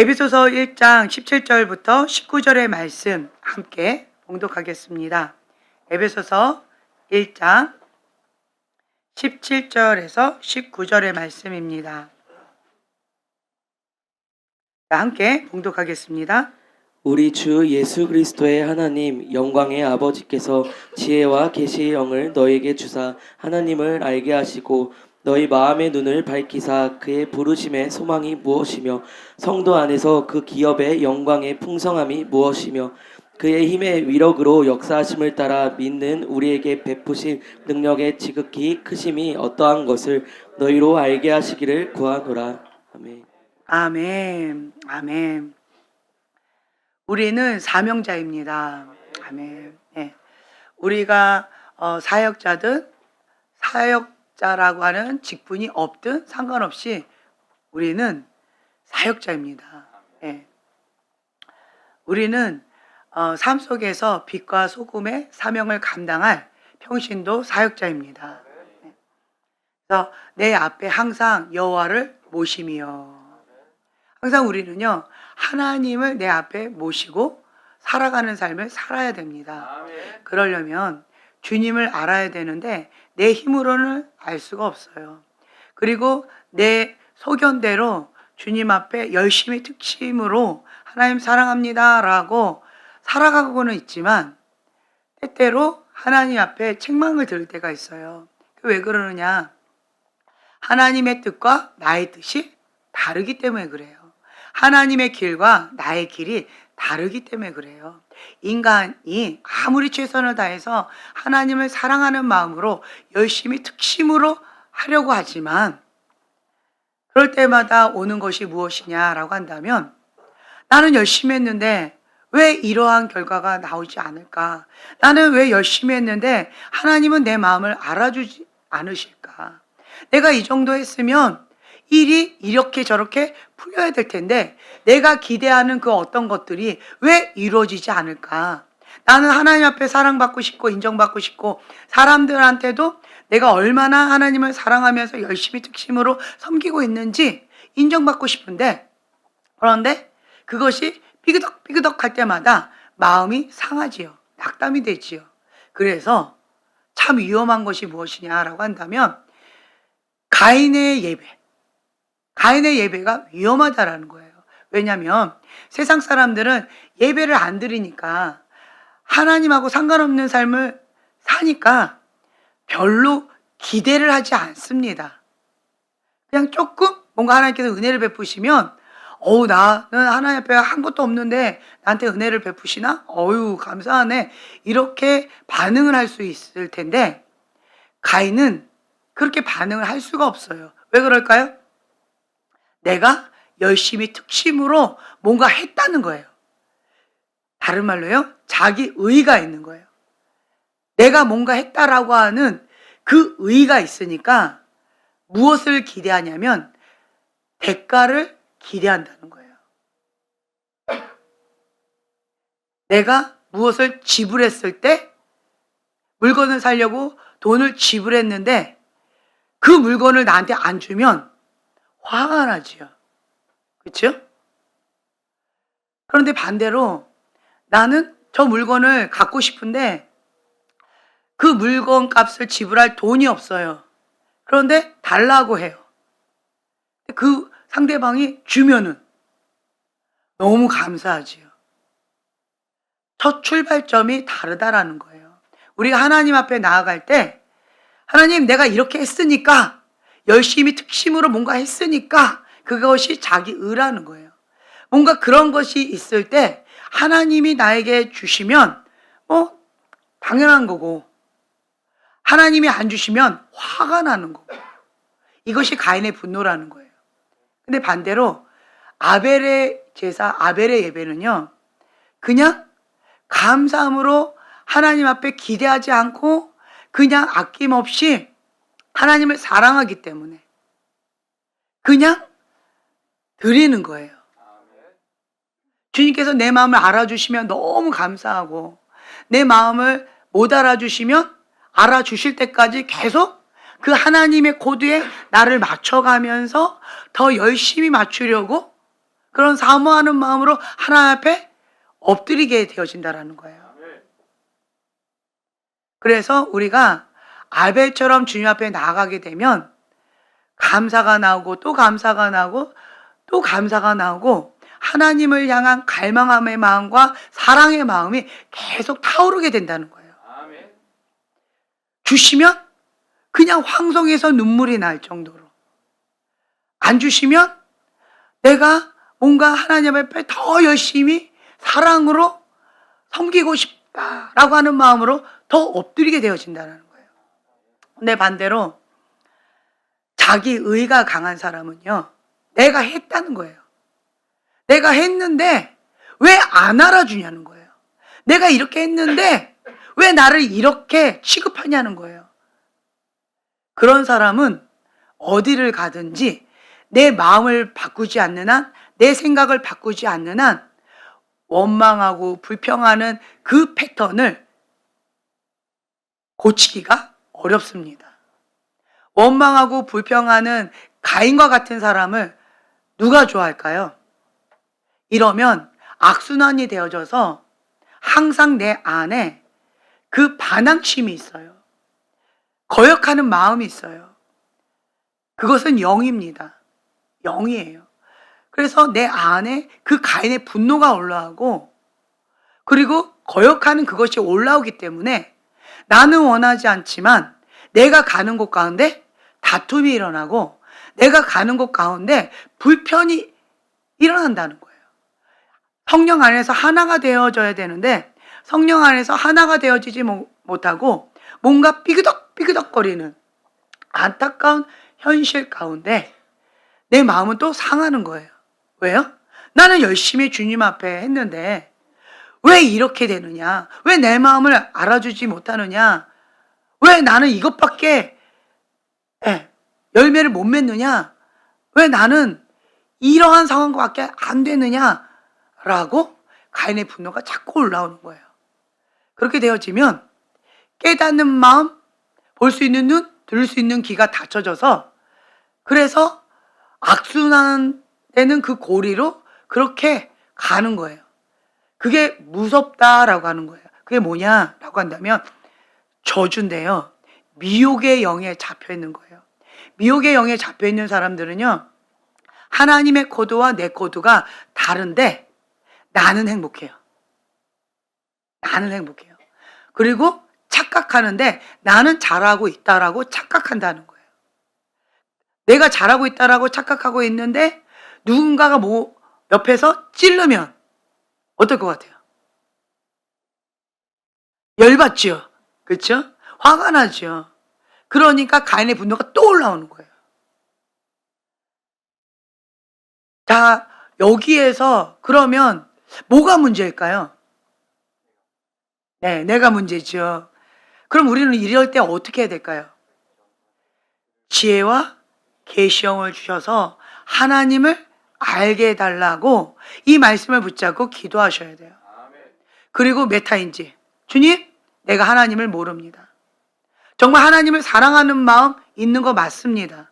에베소서 1장 17절부터 19절의 말씀 함께 봉독하겠습니다. 에베소서 1장 17절에서 19절의 말씀입니다. 함께 봉독하겠습니다. 우리 주 예수 그리스도의 하나님 영광의 아버지께서 지혜와 계시의 영을 너에게 주사 하나님을 알게 하시고 너희 마음의 눈을 밝히사 그의 부르심의 소망이 무엇이며 성도 안에서 그 기업의 영광의 풍성함이 무엇이며 그의 힘의 위력으로 역사하심을 따라 믿는 우리에게 베푸신 능력의 지극히 크심이 어떠한 것을 너희로 알게 하시기를 구하노라. 아멘. 아멘. 아멘. 우리는 사명자입니다. 아멘. 네. 우리가 사역자든 사역자라고 하는 직분이 없든 상관없이 우리는 사역자입니다. 네. 우리는 삶 속에서 빛과 소금의 사명을 감당할 평신도 사역자입니다. 네. 그래서 내 앞에 항상 여호와를 모시며 항상 우리는요 하나님을 내 앞에 모시고 살아가는 삶을 살아야 됩니다. 그러려면 주님을 알아야 되는데 내 힘으로는 알 수가 없어요. 그리고 내 소견대로 주님 앞에 열심히 특심으로 하나님 사랑합니다 라고 살아가고는 있지만 때때로 하나님 앞에 책망을 들을 때가 있어요. 왜 그러느냐? 하나님의 뜻과 나의 뜻이 다르기 때문에 그래요. 하나님의 길과 나의 길이 다르기 때문에 그래요. 인간이 아무리 최선을 다해서 하나님을 사랑하는 마음으로 열심히 특심으로 하려고 하지만 그럴 때마다 오는 것이 무엇이냐라고 한다면 나는 열심히 했는데 왜 이러한 결과가 나오지 않을까? 나는 왜 열심히 했는데 하나님은 내 마음을 알아주지 않으실까? 내가 이 정도 했으면 일이 이렇게 저렇게 풀려야 될 텐데 내가 기대하는 그 어떤 것들이 왜 이루어지지 않을까? 나는 하나님 앞에 사랑받고 싶고 인정받고 싶고 사람들한테도 내가 얼마나 하나님을 사랑하면서 열심히 특심으로 섬기고 있는지 인정받고 싶은데 그런데 그것이 삐그덕삐그덕 할 때마다 마음이 상하지요. 낙담이 되지요. 그래서 참 위험한 것이 무엇이냐라고 한다면 가인의 예배가 위험하다라는 거예요. 왜냐하면 세상 사람들은 예배를 안 드리니까 하나님하고 상관없는 삶을 사니까 별로 기대를 하지 않습니다. 그냥 조금 뭔가 하나님께서 은혜를 베푸시면 나는 하나님 앞에 한 것도 없는데 나한테 은혜를 베푸시나? 감사하네. 이렇게 반응을 할 수 있을 텐데 가인은 그렇게 반응을 할 수가 없어요. 왜 그럴까요? 내가 열심히 특심으로 뭔가 했다는 거예요. 다른 말로요, 자기 의가 있는 거예요. 내가 뭔가 했다라고 하는 그 의가 있으니까 무엇을 기대하냐면 대가를 기대한다는 거예요. 내가 무엇을 지불했을 때 물건을 사려고 돈을 지불했는데 그 물건을 나한테 안 주면 화가 나지요. 그렇죠? 그런데 반대로 나는 저 물건을 갖고 싶은데 그 물건 값을 지불할 돈이 없어요. 그런데 달라고 해요. 그 상대방이 주면은 너무 감사하지요. 첫 출발점이 다르다라는 거예요. 우리가 하나님 앞에 나아갈 때 하나님 내가 이렇게 했으니까 열심히 특심으로 뭔가 했으니까 그것이 자기 의라는 거예요. 뭔가 그런 것이 있을 때 하나님이 나에게 주시면 당연한 거고 하나님이 안 주시면 화가 나는 거고 이것이 가인의 분노라는 거예요. 근데 반대로 아벨의 제사, 아벨의 예배는요 그냥 감사함으로 하나님 앞에 기대하지 않고 그냥 아낌없이 하나님을 사랑하기 때문에 그냥 드리는 거예요. 주님께서 내 마음을 알아주시면 너무 감사하고 내 마음을 못 알아주시면 알아주실 때까지 계속 그 하나님의 코드에 나를 맞춰가면서 더 열심히 맞추려고 그런 사모하는 마음으로 하나님 앞에 엎드리게 되어진다라는 거예요. 그래서 우리가 아벨처럼 주님 앞에 나아가게 되면 감사가 나오고 또 감사가 나오고 또 감사가 나오고 하나님을 향한 갈망함의 마음과 사랑의 마음이 계속 타오르게 된다는 거예요. 주시면 그냥 황송해서 눈물이 날 정도로, 안 주시면 내가 뭔가 하나님 앞에 더 열심히 사랑으로 섬기고 싶다라고 하는 마음으로 더 엎드리게 되어진다는 거예요. 근데 반대로 자기 의가 강한 사람은요, 내가 했다는 거예요. 내가 했는데 왜 안 알아주냐는 거예요. 내가 이렇게 했는데 왜 나를 이렇게 취급하냐는 거예요. 그런 사람은 어디를 가든지 내 마음을 바꾸지 않는 한, 내 생각을 바꾸지 않는 한 원망하고 불평하는 그 패턴을 고치기가 어렵습니다. 원망하고 불평하는 가인과 같은 사람을 누가 좋아할까요? 이러면 악순환이 되어져서 항상 내 안에 그 반항심이 있어요. 거역하는 마음이 있어요. 그것은 영입니다. 영이에요. 그래서 내 안에 그 가인의 분노가 올라오고, 그리고 거역하는 그것이 올라오기 때문에 나는 원하지 않지만 내가 가는 곳 가운데 다툼이 일어나고, 내가 가는 곳 가운데 불편이 일어난다는 거예요. 성령 안에서 하나가 되어져야 되는데 성령 안에서 하나가 되어지지 못하고 뭔가 삐그덕삐그덕거리는 안타까운 현실 가운데 내 마음은 또 상하는 거예요. 왜요? 나는 열심히 주님 앞에 했는데 왜 이렇게 되느냐? 왜 내 마음을 알아주지 못하느냐? 왜 나는 이것밖에 열매를 못 맺느냐? 왜 나는 이러한 상황밖에 안 되느냐? 라고 가인의 분노가 자꾸 올라오는 거예요. 그렇게 되어지면 깨닫는 마음, 볼 수 있는 눈, 들을 수 있는 귀가 닫혀져서, 그래서 악순환되는 그 고리로 그렇게 가는 거예요. 그게 무섭다라고 하는 거예요. 그게 뭐냐라고 한다면 저주인데요, 미혹의 영에 잡혀 있는 거예요. 미혹의 영에 잡혀 있는 사람들은요, 하나님의 코드와 내 코드가 다른데 나는 행복해요. 나는 행복해요. 그리고 착각하는데 나는 잘하고 있다라고 착각한다는 거예요. 내가 잘하고 있다라고 착각하고 있는데 누군가가 뭐 옆에서 찌르면 어떨 것 같아요? 열받죠. 그렇죠? 화가 나죠. 그러니까 가인의 분노가 또 올라오는 거예요. 자, 여기에서 그러면 뭐가 문제일까요? 네, 내가 문제죠. 그럼 우리는 이럴 때 어떻게 해야 될까요? 지혜와 계시형을 주셔서 하나님을 알게 해달라고 이 말씀을 붙잡고 기도하셔야 돼요. 그리고 메타인지, 주님, 내가 하나님을 모릅니다. 정말 하나님을 사랑하는 마음 있는 거 맞습니다.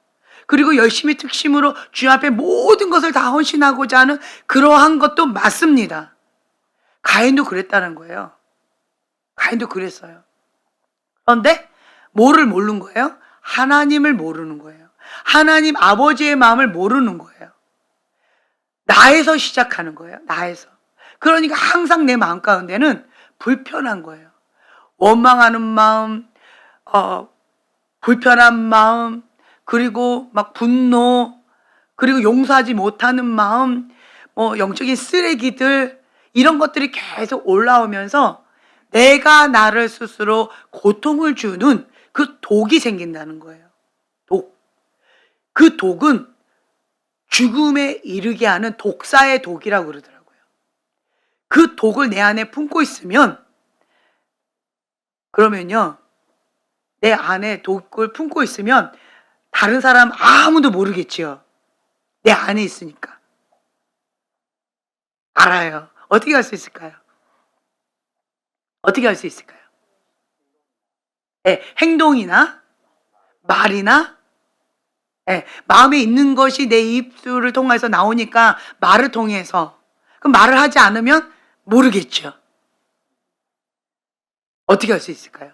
그리고 열심히 특심으로 주님 앞에 모든 것을 다 헌신하고자 하는 그러한 것도 맞습니다. 가인도 그랬다는 거예요. 가인도 그랬어요. 그런데 뭐를 모르는 거예요? 하나님을 모르는 거예요. 하나님 아버지의 마음을 모르는 거예요. 나에서 시작하는 거예요. 나에서. 그러니까 항상 내 마음 가운데는 불편한 거예요. 원망하는 마음, 불편한 마음, 그리고 막 분노, 그리고 용서하지 못하는 마음, 영적인 쓰레기들, 이런 것들이 계속 올라오면서 내가 나를 스스로 고통을 주는 그 독이 생긴다는 거예요. 독. 그 독은 죽음에 이르게 하는 독사의 독이라고 그러더라고요. 그 독을 내 안에 품고 있으면, 그러면요, 내 안에 독을 품고 있으면 다른 사람 아무도 모르겠지요. 내 안에 있으니까. 알아요. 어떻게 할 수 있을까요? 어떻게 할 수 있을까요? 네, 행동이나 말이나 예, 마음에 있는 것이 내 입술을 통해서 나오니까 말을 통해서. 그럼 말을 하지 않으면 모르겠죠. 어떻게 할 수 있을까요?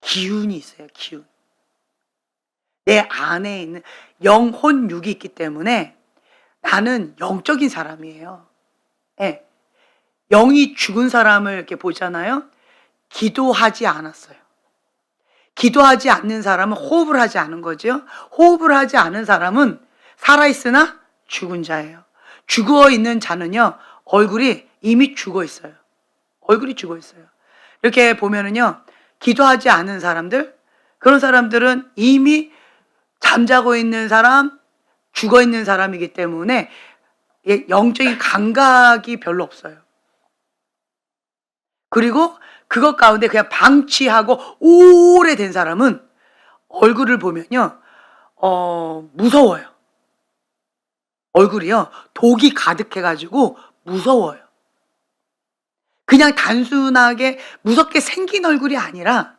기운이 있어요, 기운. 내 안에 있는 영혼육이 있기 때문에 나는 영적인 사람이에요. 예. 영이 죽은 사람을 이렇게 보잖아요. 기도하지 않았어요. 기도하지 않는 사람은 호흡을 하지 않은 거죠. 호흡을 하지 않은 사람은 살아있으나 죽은 자예요. 죽어 있는 자는요, 얼굴이 이미 죽어 있어요. 얼굴이 죽어 있어요. 이렇게 보면은요, 기도하지 않은 사람들, 그런 사람들은 이미 잠자고 있는 사람, 죽어 있는 사람이기 때문에 영적인 감각이 별로 없어요. 그리고 그것 가운데 그냥 방치하고 오래된 사람은 얼굴을 보면요, 무서워요. 얼굴이요, 독이 가득해가지고 무서워요. 그냥 단순하게 무섭게 생긴 얼굴이 아니라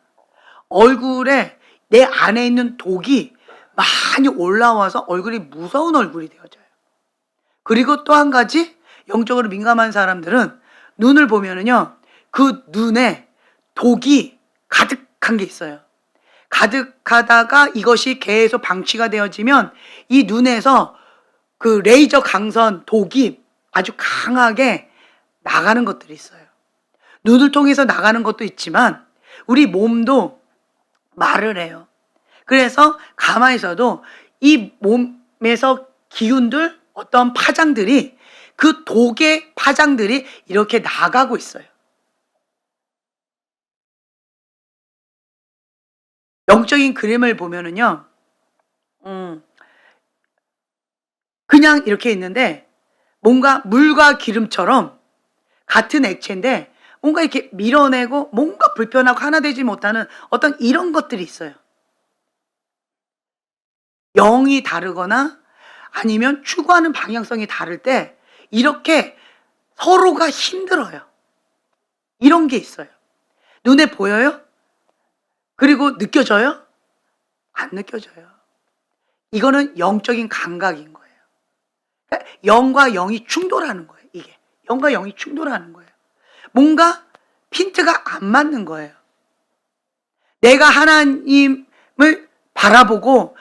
얼굴에 내 안에 있는 독이 많이 올라와서 얼굴이 무서운 얼굴이 되어져요. 그리고 또 한 가지, 영적으로 민감한 사람들은 눈을 보면은요, 그 눈에 독이 가득한 게 있어요. 가득하다가 이것이 계속 방치가 되어지면 이 눈에서 그 레이저 강선 독이 아주 강하게 나가는 것들이 있어요. 눈을 통해서 나가는 것도 있지만 우리 몸도 말을 해요. 그래서 가만히 있어도 이 몸에서 기운들, 어떤 파장들이, 그 독의 파장들이 이렇게 나가고 있어요. 영적인 그림을 보면은요, 그냥 이렇게 있는데 뭔가 물과 기름처럼 같은 액체인데 뭔가 이렇게 밀어내고 뭔가 불편하고 하나 되지 못하는 어떤 이런 것들이 있어요. 영이 다르거나 아니면 추구하는 방향성이 다를 때 이렇게 서로가 힘들어요. 이런 게 있어요. 눈에 보여요? 그리고 느껴져요? 안 느껴져요. 이거는 영적인 감각인 거예요. 그러니까 영과 영이 충돌하는 거예요. 이게 영과 영이 충돌하는 거예요. 뭔가 핀트가 안 맞는 거예요. 내가 하나님을 바라보고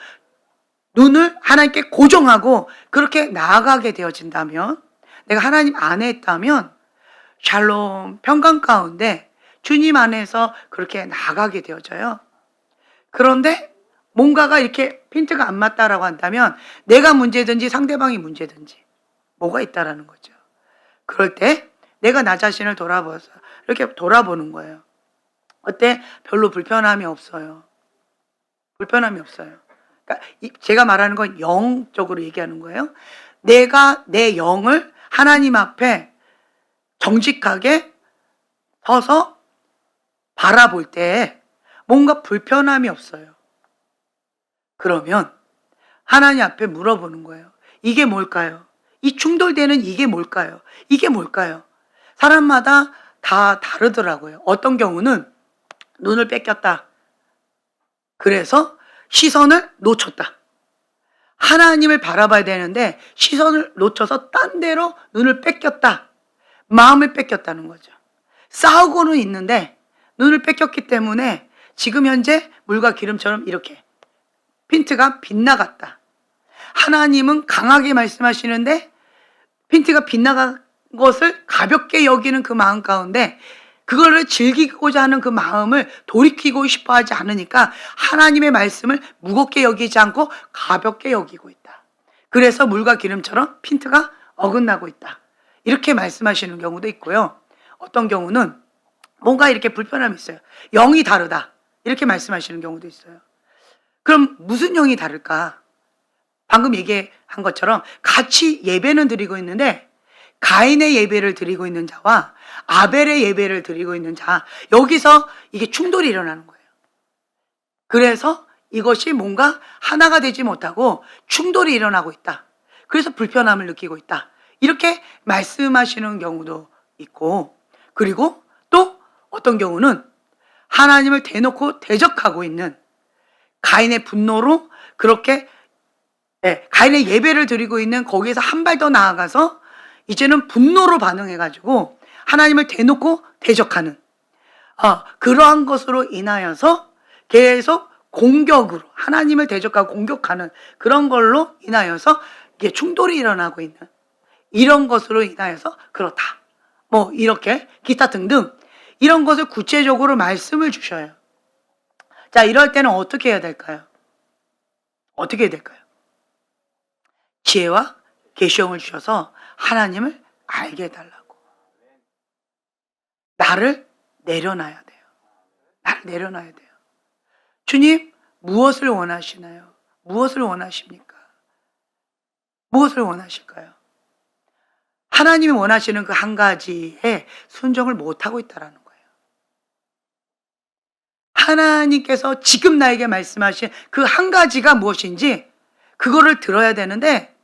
눈을 하나님께 고정하고 그렇게 나아가게 되어진다면, 내가 하나님 안에 있다면 샬롬 평강 가운데 주님 안에서 그렇게 나아가게 되어져요. 그런데 뭔가가 이렇게 핀트가 안 맞다라고 한다면 내가 문제든지 상대방이 문제든지 뭐가 있다라는 거죠. 그럴 때 내가 나 자신을 돌아봐서 이렇게 돌아보는 거예요. 어때? 별로 불편함이 없어요. 불편함이 없어요. 그러니까 제가 말하는 건 영적으로 얘기하는 거예요. 내가 내 영을 하나님 앞에 정직하게 서서 바라볼 때 뭔가 불편함이 없어요. 그러면 하나님 앞에 물어보는 거예요. 이게 뭘까요? 이 충돌되는 이게 뭘까요? 이게 뭘까요? 사람마다 다 다르더라고요. 어떤 경우는 눈을 뺏겼다. 그래서 시선을 놓쳤다. 하나님을 바라봐야 되는데 시선을 놓쳐서 딴 데로 눈을 뺏겼다. 마음을 뺏겼다는 거죠. 싸우고는 있는데 눈을 뺏겼기 때문에 지금 현재 물과 기름처럼 이렇게 핀트가 빗나갔다. 하나님은 강하게 말씀하시는데 핀트가 빗나간 것을 가볍게 여기는 그 마음 가운데 그거를 즐기고자 하는 그 마음을 돌이키고 싶어 하지 않으니까 하나님의 말씀을 무겁게 여기지 않고 가볍게 여기고 있다. 그래서 물과 기름처럼 핀트가 어긋나고 있다. 이렇게 말씀하시는 경우도 있고요. 어떤 경우는 뭔가 이렇게 불편함이 있어요. 영이 다르다. 이렇게 말씀하시는 경우도 있어요. 그럼 무슨 영이 다를까? 방금 얘기한 것처럼 같이 예배는 드리고 있는데 가인의 예배를 드리고 있는 자와 아벨의 예배를 드리고 있는 자, 여기서 이게 충돌이 일어나는 거예요. 그래서 이것이 뭔가 하나가 되지 못하고 충돌이 일어나고 있다. 그래서 불편함을 느끼고 있다. 이렇게 말씀하시는 경우도 있고, 그리고 또 어떤 경우는 하나님을 대놓고 대적하고 있는 가인의 분노로 그렇게 가인의 예배를 드리고 있는 거기에서 한 발 더 나아가서 이제는 분노로 반응해가지고 하나님을 대놓고 대적하는 그러한 것으로 인하여서 계속 공격으로 하나님을 대적하고 공격하는 그런 걸로 인하여서 이게 충돌이 일어나고 있는 이런 것으로 인하여서 그렇다. 뭐 이렇게 기타 등등 이런 것을 구체적으로 말씀을 주셔요. 자, 이럴 때는 어떻게 해야 될까요? 어떻게 해야 될까요? 지혜와 계시형을 주셔서 하나님을 알게 해달라고. 나를 내려놔야 돼요. 나를 내려놔야 돼요. 주님, 무엇을 원하시나요? 무엇을 원하십니까? 무엇을 원하실까요? 하나님이 원하시는 그 한 가지에 순종을 못하고 있다는 거예요. 하나님께서 지금 나에게 말씀하신 그 한 가지가 무엇인지 그거를 들어야 되는데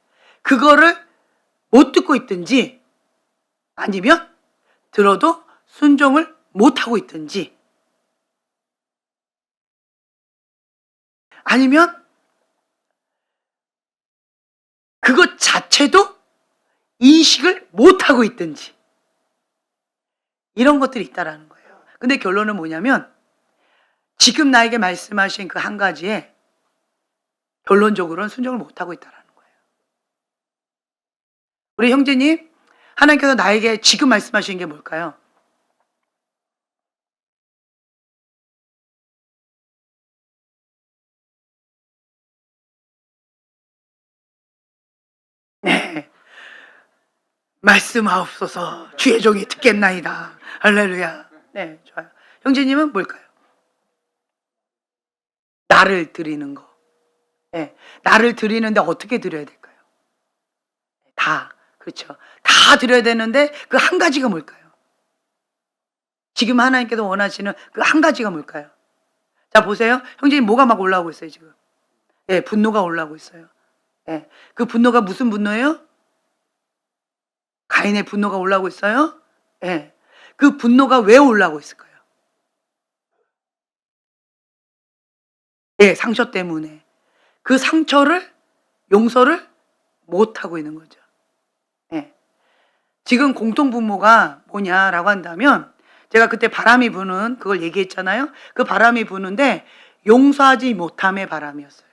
그거를 못 듣고 있든지 아니면 들어도 순종을 못하고 있든지 아니면 그것 자체도 인식을 못하고 있든지 이런 것들이 있다라는 거예요. 근데 결론은 뭐냐면 지금 나에게 말씀하신 그 한 가지에 결론적으로는 순종을 못하고 있다라는 거예요. 우리 형제님, 하나님께서 나에게 지금 말씀하신 게 뭘까요? 네. 말씀하옵소서 주의 종이 듣겠나이다. 할렐루야. 네, 좋아요. 형제님은 뭘까요? 나를 드리는 거. 네, 나를 드리는데 어떻게 드려야 될까요? 다, 그렇죠. 다 드려야 되는데 그 한 가지가 뭘까요? 지금 하나님께서 원하시는 그 한 가지가 뭘까요? 자, 보세요. 형제님 뭐가 막 올라오고 있어요, 지금. 예, 분노가 올라오고 있어요. 예, 그 분노가 무슨 분노예요? 가인의 분노가 올라오고 있어요? 예. 그 분노가 왜 올라오고 있을까요? 예, 상처 때문에. 그 상처를 용서를 못 하고 있는 거죠. 예. 지금 공통분모가 뭐냐라고 한다면 제가 그때 바람이 부는 그걸 얘기했잖아요. 그 바람이 부는데 용서하지 못함의 바람이었어요.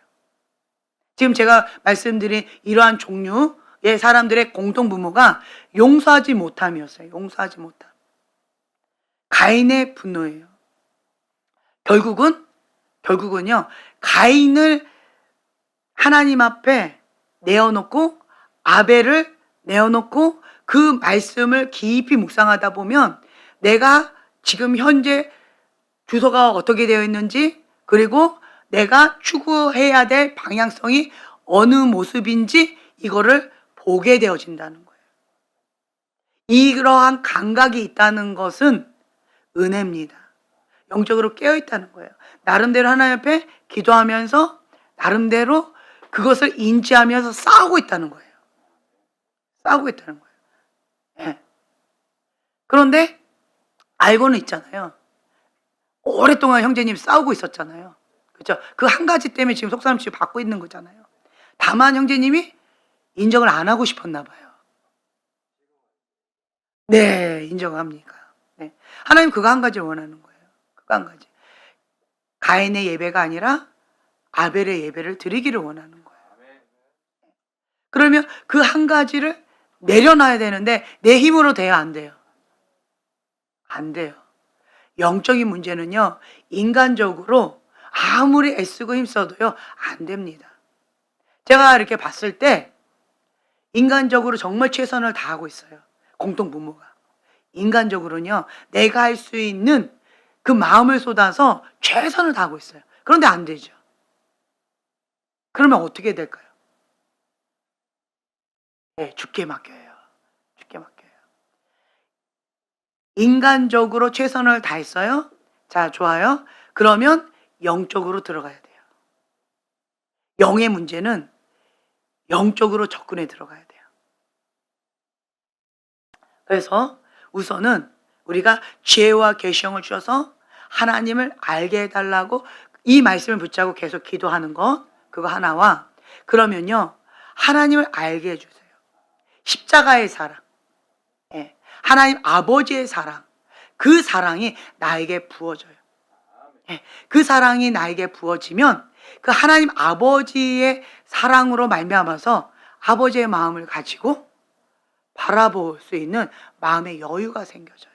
지금 제가 말씀드린 이러한 종류의 사람들의 공통분모가 용서하지 못함이었어요. 용서하지 못함. 가인의 분노예요. 결국은요, 가인을 하나님 앞에 내어놓고 아벨을 내어놓고 그 말씀을 깊이 묵상하다 보면 내가 지금 현재 주소가 어떻게 되어 있는지 그리고 내가 추구해야 될 방향성이 어느 모습인지 이거를 보게 되어진다는 거예요. 이러한 감각이 있다는 것은 은혜입니다. 영적으로 깨어있다는 거예요. 나름대로 하나님 앞에 기도하면서 나름대로 그것을 인지하면서 싸우고 있다는 거예요. 싸우고 있다는 거예요. 네. 그런데 알고는 있잖아요. 오랫동안 형제님 싸우고 있었잖아요. 그렇죠? 그 한 가지 때문에 지금 속상함치 받고 있는 거잖아요. 다만 형제님이 인정을 안 하고 싶었나 봐요. 네, 인정합니까? 네. 하나님 그거 한 가지를 원하는 거예요. 그거 한 가지. 가인의 예배가 아니라 아벨의 예배를 드리기를 원하는 거예요. 그러면 그 한 가지를 내려놔야 되는데 내 힘으로 돼요, 안 돼요? 안 돼요. 영적인 문제는요, 인간적으로 아무리 애쓰고 힘써도요, 안 됩니다. 제가 이렇게 봤을 때 인간적으로 정말 최선을 다하고 있어요. 공동부모가. 인간적으로는요, 내가 할 수 있는 그 마음을 쏟아서 최선을 다하고 있어요. 그런데 안 되죠. 그러면 어떻게 될까요? 네, 죽게 맡겨요. 죽게 맡겨요. 인간적으로 최선을 다했어요? 자, 좋아요. 그러면 영적으로 들어가야 돼요. 영의 문제는 영적으로 접근해 들어가야 돼요. 그래서 우선은 우리가 지혜와 계시형을 주셔서 하나님을 알게 해달라고 이 말씀을 붙잡고 계속 기도하는 것, 그거 하나와, 그러면요, 하나님을 알게 해주세요. 십자가의 사랑, 예, 하나님 아버지의 사랑, 그 사랑이 나에게 부어져요. 예, 그 사랑이 나에게 부어지면 그 하나님 아버지의 사랑으로 말미암아서 아버지의 마음을 가지고 바라볼 수 있는 마음의 여유가 생겨져요.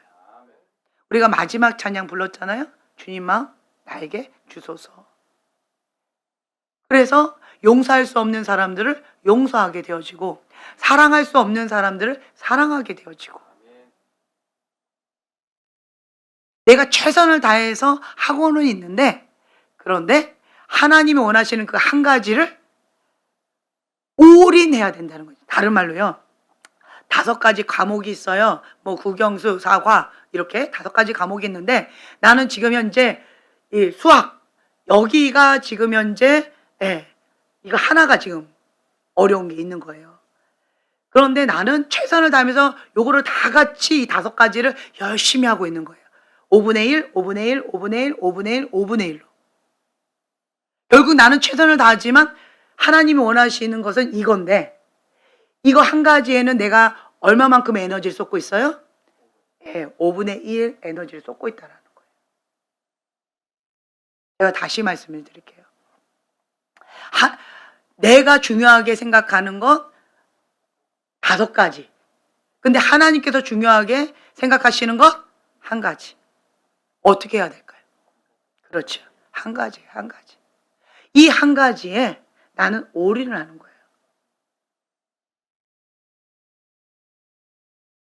우리가 마지막 찬양 불렀잖아요. 주님 마음 나에게 주소서. 그래서 용서할 수 없는 사람들을 용서하게 되어지고, 사랑할 수 없는 사람들을 사랑하게 되어지고, 내가 최선을 다해서 하고는 있는데, 그런데 하나님이 원하시는 그 한 가지를 올인해야 된다는 거죠. 다른 말로요, 5가지 과목이 있어요. 뭐 국영수, 사과 이렇게 5가지 과목이 있는데, 나는 지금 현재 이 수학, 여기가 지금 현재, 이거 하나가 지금 어려운 게 있는 거예요. 그런데 나는 최선을 다하면서 요거를 다 같이 이 5가지를 열심히 하고 있는 거예요. 5분의 1, 5분의 1, 5분의 1, 5분의 1, 5분의 1로. 결국 나는 최선을 다하지만 하나님이 원하시는 것은 이건데, 이거 한 가지에는 내가 얼마만큼 에너지를 쏟고 있어요? 5분의 1 에너지를 쏟고 있다는 거예요. 제가 다시 말씀을 드릴게요. 내가 중요하게 생각하는 것 5가지. 근데 하나님께서 중요하게 생각하시는 것 1가지. 어떻게 해야 될까요? 그렇죠. 한 가지. 이 한 가지에 나는 올인을 하는 거예요.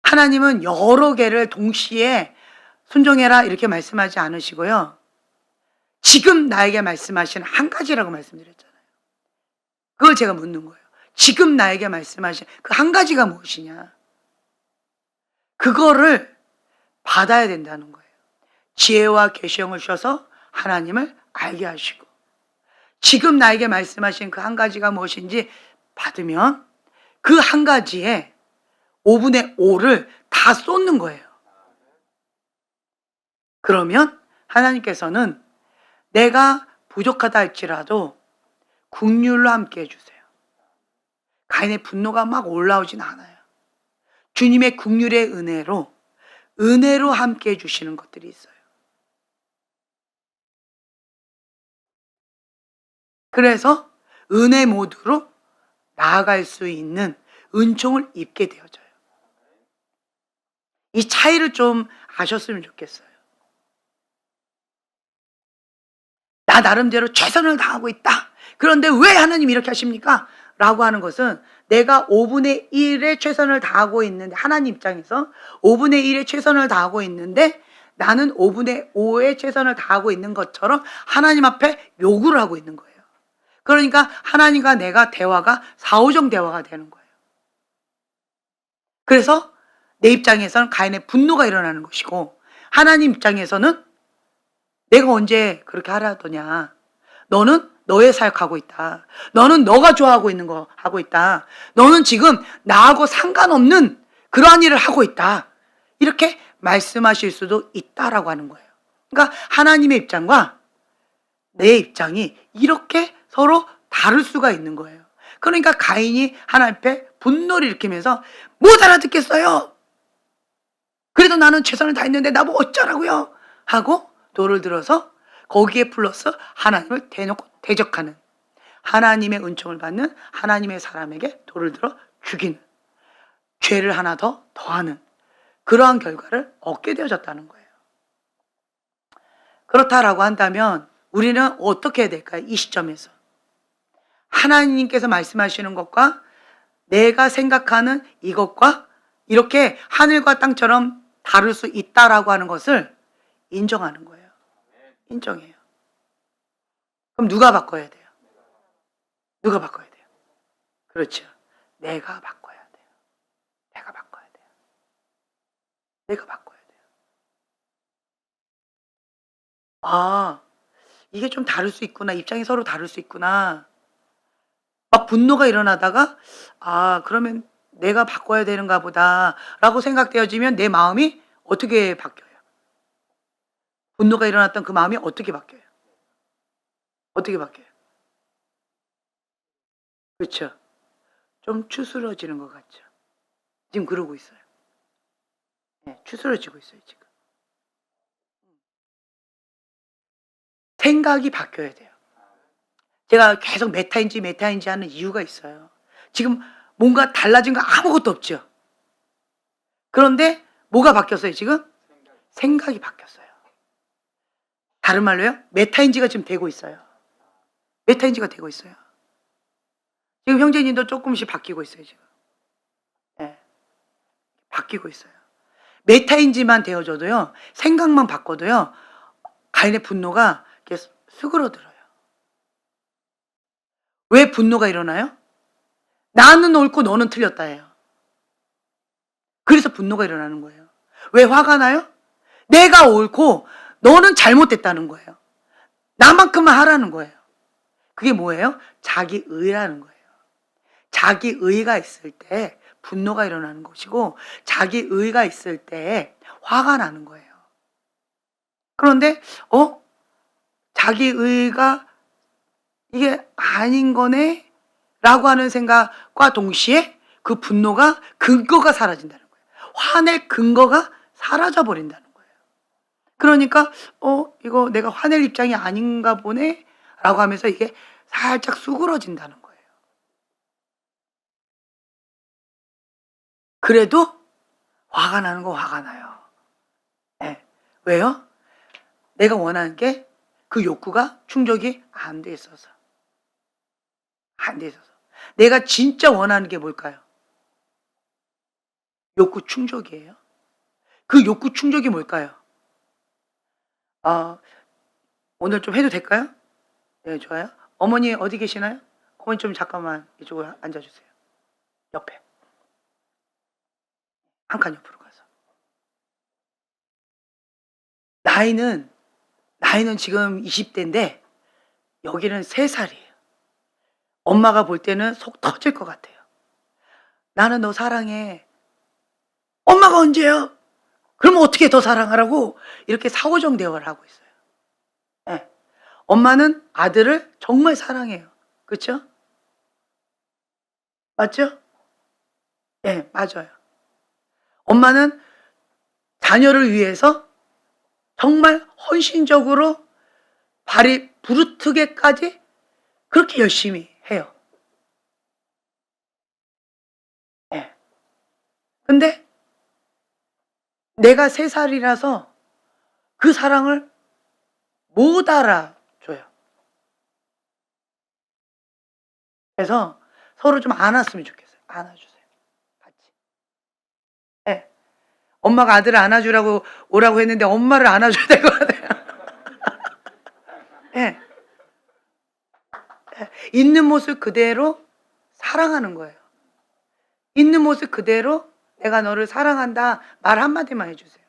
하나님은 여러 개를 동시에 순종해라 이렇게 말씀하지 않으시고요, 지금 나에게 말씀하신 한 가지라고 말씀드렸잖아요. 그걸 제가 묻는 거예요. 지금 나에게 말씀하신 그 한 가지가 무엇이냐? 그거를 받아야 된다는 거예요. 지혜와 계시형을 주셔서 하나님을 알게 하시고, 지금 나에게 말씀하신 그 한 가지가 무엇인지 받으면 그 한 가지에 5분의 5를 다 쏟는 거예요. 그러면 하나님께서는 내가 부족하다 할지라도 긍휼로 함께 해주세요. 가인의 분노가 막 올라오진 않아요. 주님의 긍휼의 은혜로 함께 해주시는 것들이 있어요. 그래서 은혜 모드로 나아갈 수 있는 은총을 입게 되어져요. 이 차이를 좀 아셨으면 좋겠어요. 나 나름대로 최선을 다하고 있다. 그런데 왜 하나님 이렇게 하십니까? 라고 하는 것은 내가 5분의 1의 최선을 다하고 있는데, 하나님 입장에서 5분의 1의 최선을 다하고 있는데 나는 5분의 5의 최선을 다하고 있는 것처럼 하나님 앞에 요구를 하고 있는 거예요. 그러니까 하나님과 내가 대화가 사오정 대화가 되는 거예요. 그래서 내 입장에서는 가인의 분노가 일어나는 것이고, 하나님 입장에서는 내가 언제 그렇게 하라더냐. 너는 너의 사역하고 있다. 너는 너가 좋아하고 있는 거 하고 있다. 너는 지금 나하고 상관없는 그러한 일을 하고 있다. 이렇게 말씀하실 수도 있다라고 하는 거예요. 그러니까 하나님의 입장과 내 입장이 이렇게 서로 다를 수가 있는 거예요. 그러니까 가인이 하나님 앞에 분노를 일으키면서 못 알아듣겠어요. 그래도 나는 최선을 다했는데 나보고 어쩌라고요? 하고 돌을 들어서 거기에 플러스 하나님을 대놓고 대적하는, 하나님의 은총을 받는 하나님의 사람에게 돌을 들어 죽이는, 죄를 하나 더 더하는 그러한 결과를 얻게 되어졌다는 거예요. 그렇다라고 한다면 우리는 어떻게 해야 될까요? 이 시점에서 하나님께서 말씀하시는 것과 내가 생각하는 이것과 이렇게 하늘과 땅처럼 다를 수 있다라고 하는 것을 인정하는 거예요. 인정해요. 그럼 누가 바꿔야 돼요? 누가 바꿔야 돼요? 그렇죠. 내가 바꿔야 돼요. 내가 바꿔야 돼요. 내가 바꿔야 돼요. 아, 이게 좀 다를 수 있구나. 입장이 서로 다를 수 있구나. 막 분노가 일어나다가 그러면 내가 바꿔야 되는가 보다 라고 생각되어지면 내 마음이 어떻게 바뀌어요? 분노가 일어났던 그 마음이 어떻게 바뀌어요? 어떻게 바뀌어요? 그렇죠. 좀 추스러지는 것 같죠. 지금 그러고 있어요. 네, 추스러지고 있어요, 지금. 생각이 바뀌어야 돼요. 제가 계속 메타인지 하는 이유가 있어요. 지금 뭔가 달라진 거 아무것도 없죠. 그런데 뭐가 바뀌었어요, 지금? 생각이 바뀌었어요. 다른 말로요? 메타인지가 지금 되고 있어요. 메타인지가 되고 있어요. 지금 형제님도 조금씩 바뀌고 있어요, 지금. 예. 바뀌고 있어요. 메타인지만 되어져도요, 생각만 바꿔도요, 가인의 분노가 이렇게 수그러들어요. 왜 분노가 일어나요? 나는 옳고 너는 틀렸다예요. 그래서 분노가 일어나는 거예요. 왜 화가 나요? 내가 옳고 너는 잘못됐다는 거예요. 나만큼만 하라는 거예요. 그게 뭐예요? 자기의라는 거예요. 자기의가 있을 때 분노가 일어나는 것이고 자기의가 있을 때 화가 나는 거예요. 그런데 자기의가 이게 아닌 거네 라고 하는 생각과 동시에 그 분노가 근거가 사라진다는 거예요. 화낼 근거가 사라져 버린다는 거예요. 그러니까 이거 내가 화낼 입장이 아닌가 보네 라고 하면서 이게 살짝 수그러진다는 거예요. 그래도 화가 나는 거 화가 나요. 네. 왜요? 내가 원하는 게 그 욕구가 충족이 안 돼 있어서. 안 돼 있어서. 내가 진짜 원하는 게 뭘까요? 욕구 충족이에요. 그 욕구 충족이 뭘까요? 오늘 좀 해도 될까요? 네, 좋아요. 어머니 어디 계시나요? 어머니 좀 잠깐만 이쪽으로 앉아주세요. 옆에. 한 칸 옆으로 가서. 나이는 지금 20대인데 여기는 3살이에요. 엄마가 볼 때는 속 터질 것 같아요. 나는 너 사랑해. 엄마가 언제요? 그러면 어떻게 더 사랑하라고? 이렇게 사오정 대화를 하고 있어요. 네. 엄마는 아들을 정말 사랑해요. 그렇죠? 맞죠? 네, 맞아요. 엄마는 자녀를 위해서 정말 헌신적으로 발이 부르트게까지 그렇게 열심히 해요. 예. 근데 내가 3살이라서 그 사랑을 못 알아줘요. 그래서 서로 좀 안았으면 좋겠어요. 안아주세요. 같이. 예. 엄마가 아들을 안아주라고 오라고 했는데 엄마를 안아줘야 될 것 같아요. 예. 예. 있는 모습 그대로 사랑하는 거예요. 있는 모습 그대로 내가 너를 사랑한다 말 한마디만 해주세요.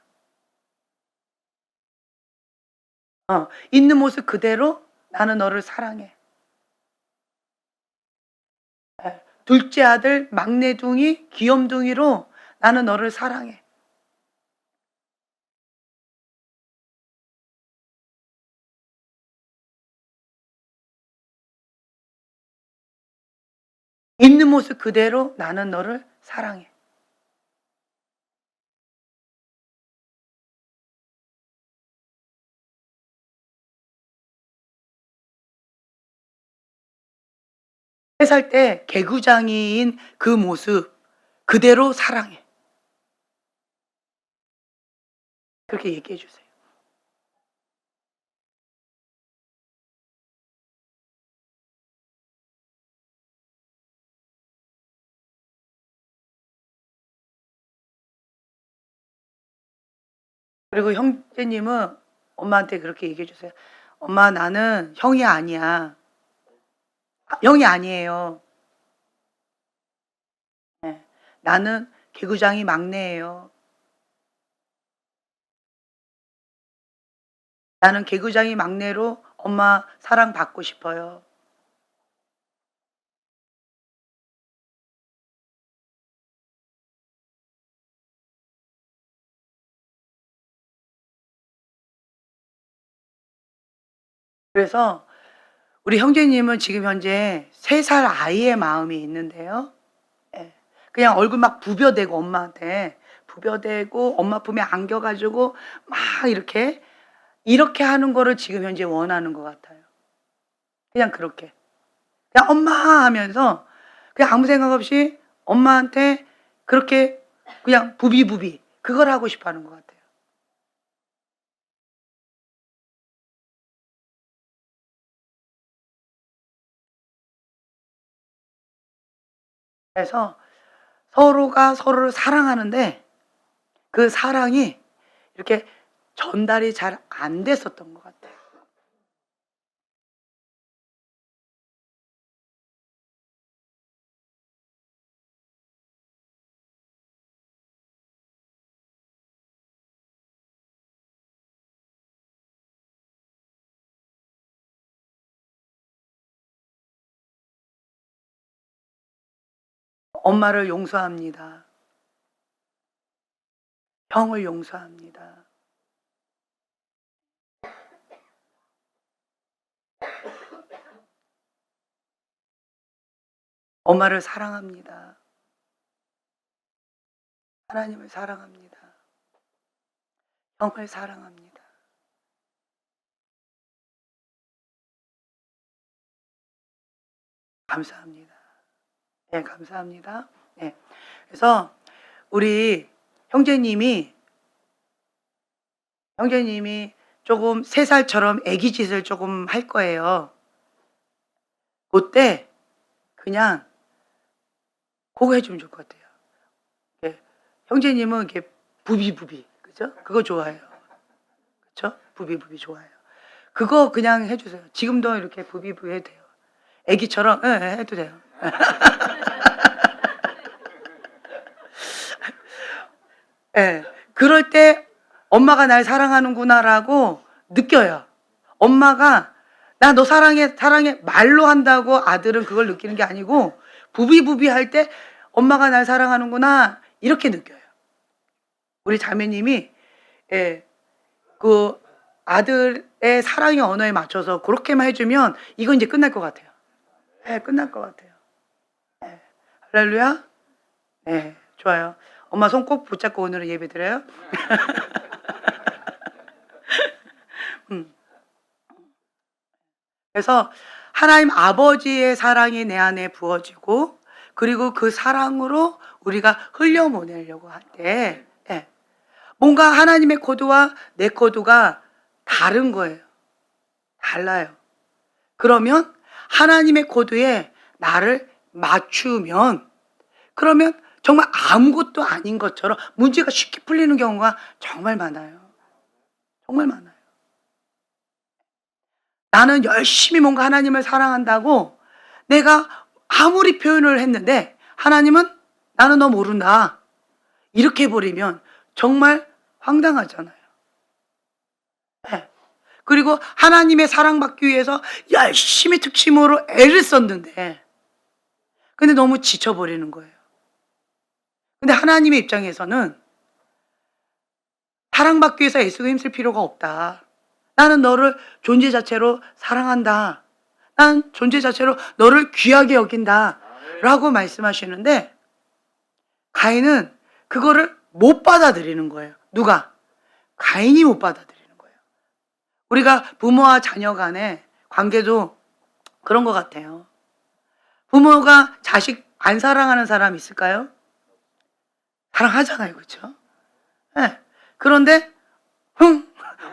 있는 모습 그대로 나는 너를 사랑해. 예. 둘째 아들 막내둥이 귀염둥이로 나는 너를 사랑해. 있는 모습 그대로 나는 너를 사랑해. 세 살 때 개구장이인 그 모습 그대로 사랑해. 그렇게 얘기해 주세요. 그리고 형제님은 엄마한테 그렇게 얘기해 주세요. 엄마 나는 형이 아니야. 형이 아니에요. 네. 나는 개구장이 막내예요. 나는 개구장이 막내로 엄마 사랑받고 싶어요. 그래서 우리 형제님은 지금 현재 3살 아이의 마음이 있는데요. 예. 그냥 얼굴 막 부벼대고 엄마한테 부벼대고 엄마 품에 안겨가지고 막 이렇게 하는 거를 지금 현재 원하는 것 같아요. 그냥 그렇게. 그냥 엄마 하면서 그냥 아무 생각 없이 엄마한테 그렇게 그냥 부비부비 그걸 하고 싶어 하는 것 같아요. 그래서 서로가 서로를 사랑하는데 그 사랑이 이렇게 전달이 잘 안 됐었던 것 같아요. 엄마를 용서합니다. 형을 용서합니다. 엄마를 사랑합니다. 하나님을 사랑합니다. 형을 사랑합니다. 감사합니다. 네, 감사합니다. 네. 그래서 우리 형제님이 조금 3살처럼 애기 짓을 조금 할 거예요. 그때 그냥 그거 해주면 좋을 것 같아요. 예. 형제님은 이렇게 부비부비, 그죠? 그거 좋아해요. 그쵸? 부비부비 좋아해요. 그거 그냥 해주세요. 지금도 이렇게 부비부비 해도 돼요. 애기처럼, 예, 예, 해도 돼요. 예. 그럴 때 엄마가 날 사랑하는구나라고 느껴요. 엄마가 나 너 사랑해, 사랑해 말로 한다고 아들은 그걸 느끼는 게 아니고 부비부비 할 때 엄마가 날 사랑하는구나 이렇게 느껴요. 우리 자매님이 예, 그 아들의 사랑의 언어에 맞춰서 그렇게만 해주면 이건 이제 끝날 것 같아요. 예, 끝날 것 같아요. 예. 할렐루야. 네, 좋아요. 엄마 손 꼭 붙잡고 오늘은 예배 드려요. 그래서 하나님 아버지의 사랑이 내 안에 부어지고 그리고 그 사랑으로 우리가 흘려보내려고 할 때 예, 뭔가 하나님의 코드와 내 코드가 다른 거예요. 달라요. 그러면 하나님의 코드에 나를 맞추면 그러면 정말 아무것도 아닌 것처럼 문제가 쉽게 풀리는 경우가 정말 많아요. 정말 많아요. 나는 열심히 뭔가 하나님을 사랑한다고 내가 아무리 표현을 했는데 하나님은 나는 너 모른다. 이렇게 해버리면 정말 황당하잖아요. 네. 그리고 하나님의 사랑받기 위해서 열심히 특심으로 애를 썼는데 근데 너무 지쳐버리는 거예요. 근데 하나님의 입장에서는 사랑받기 위해서 애쓰고 힘쓸 필요가 없다. 나는 너를 존재 자체로 사랑한다. 난 존재 자체로 너를 귀하게 여긴다. 라고 말씀하시는데 가인은 그거를 못 받아들이는 거예요. 누가? 가인이 못 받아들이는 거예요. 우리가 부모와 자녀 간의 관계도 그런 것 같아요. 부모가 자식 안 사랑하는 사람 있을까요? 사랑하잖아요. 그렇죠? 네. 그런데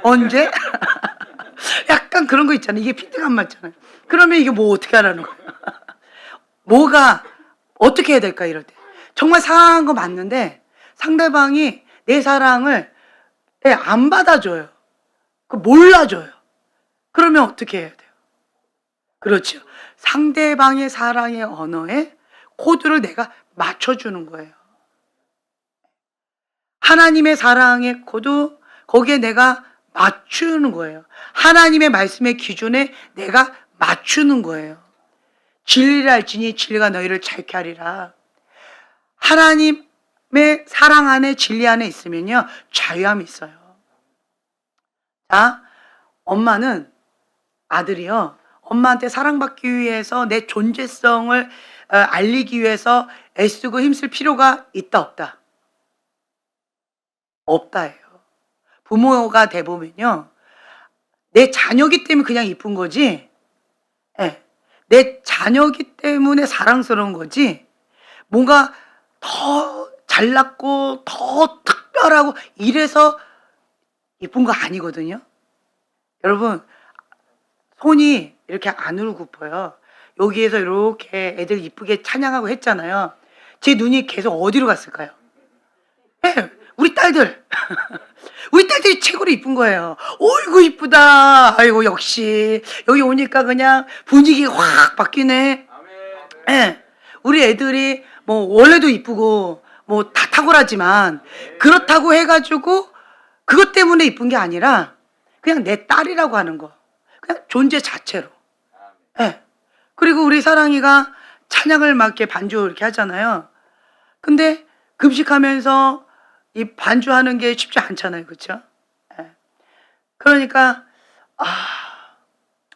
언제? 약간 그런 거 있잖아요. 이게 피드가 안 맞잖아요. 그러면 이게 뭐 어떻게 하라는 거예요? 뭐가 어떻게 해야 될까 이럴 때. 정말 사랑한 거 맞는데 상대방이 내 사랑을 안 받아줘요. 몰라줘요. 그러면 어떻게 해야 돼요? 그렇죠. 상대방의 사랑의 언어에 코드를 내가 맞춰주는 거예요. 하나님의 사랑의 코드 거기에 내가 맞추는 거예요. 하나님의 말씀의 기준에 내가 맞추는 거예요. 진리를 알지니 진리가 너희를 자유케 하리라. 하나님의 사랑 안에 진리 안에 있으면요 자유함이 있어요. 자, 엄마는 아들이요 엄마한테 사랑받기 위해서 내 존재성을 알리기 위해서 애쓰고 힘쓸 필요가 있다 없다? 없다예요. 부모가 돼 보면요. 내 자녀기 때문에 그냥 이쁜 거지. 예. 내 자녀기 때문에 사랑스러운 거지. 뭔가 더 잘났고 더 특별하고 이래서 이쁜 거 아니거든요. 여러분, 손이 이렇게 안으로 굽어요. 여기에서 이렇게 애들 이쁘게 찬양하고 했잖아요. 제 눈이 계속 어디로 갔을까요? 예, 우리 딸들. 우리 딸들이 최고로 이쁜 거예요. 어이구 이쁘다. 아이고 역시 여기 오니까 그냥 분위기가 확 바뀌네. 예, 우리 애들이 뭐 원래도 이쁘고 뭐 다 탁월하지만 그렇다고 해가지고 그것 때문에 이쁜 게 아니라 그냥 내 딸이라고 하는 거. 그냥 존재 자체로. 예. 그리고 우리 사랑이가 찬양을 막 이렇게 반주 이렇게 하잖아요. 근데 금식하면서 이 반주하는 게 쉽지 않잖아요. 그렇죠? 예. 그러니까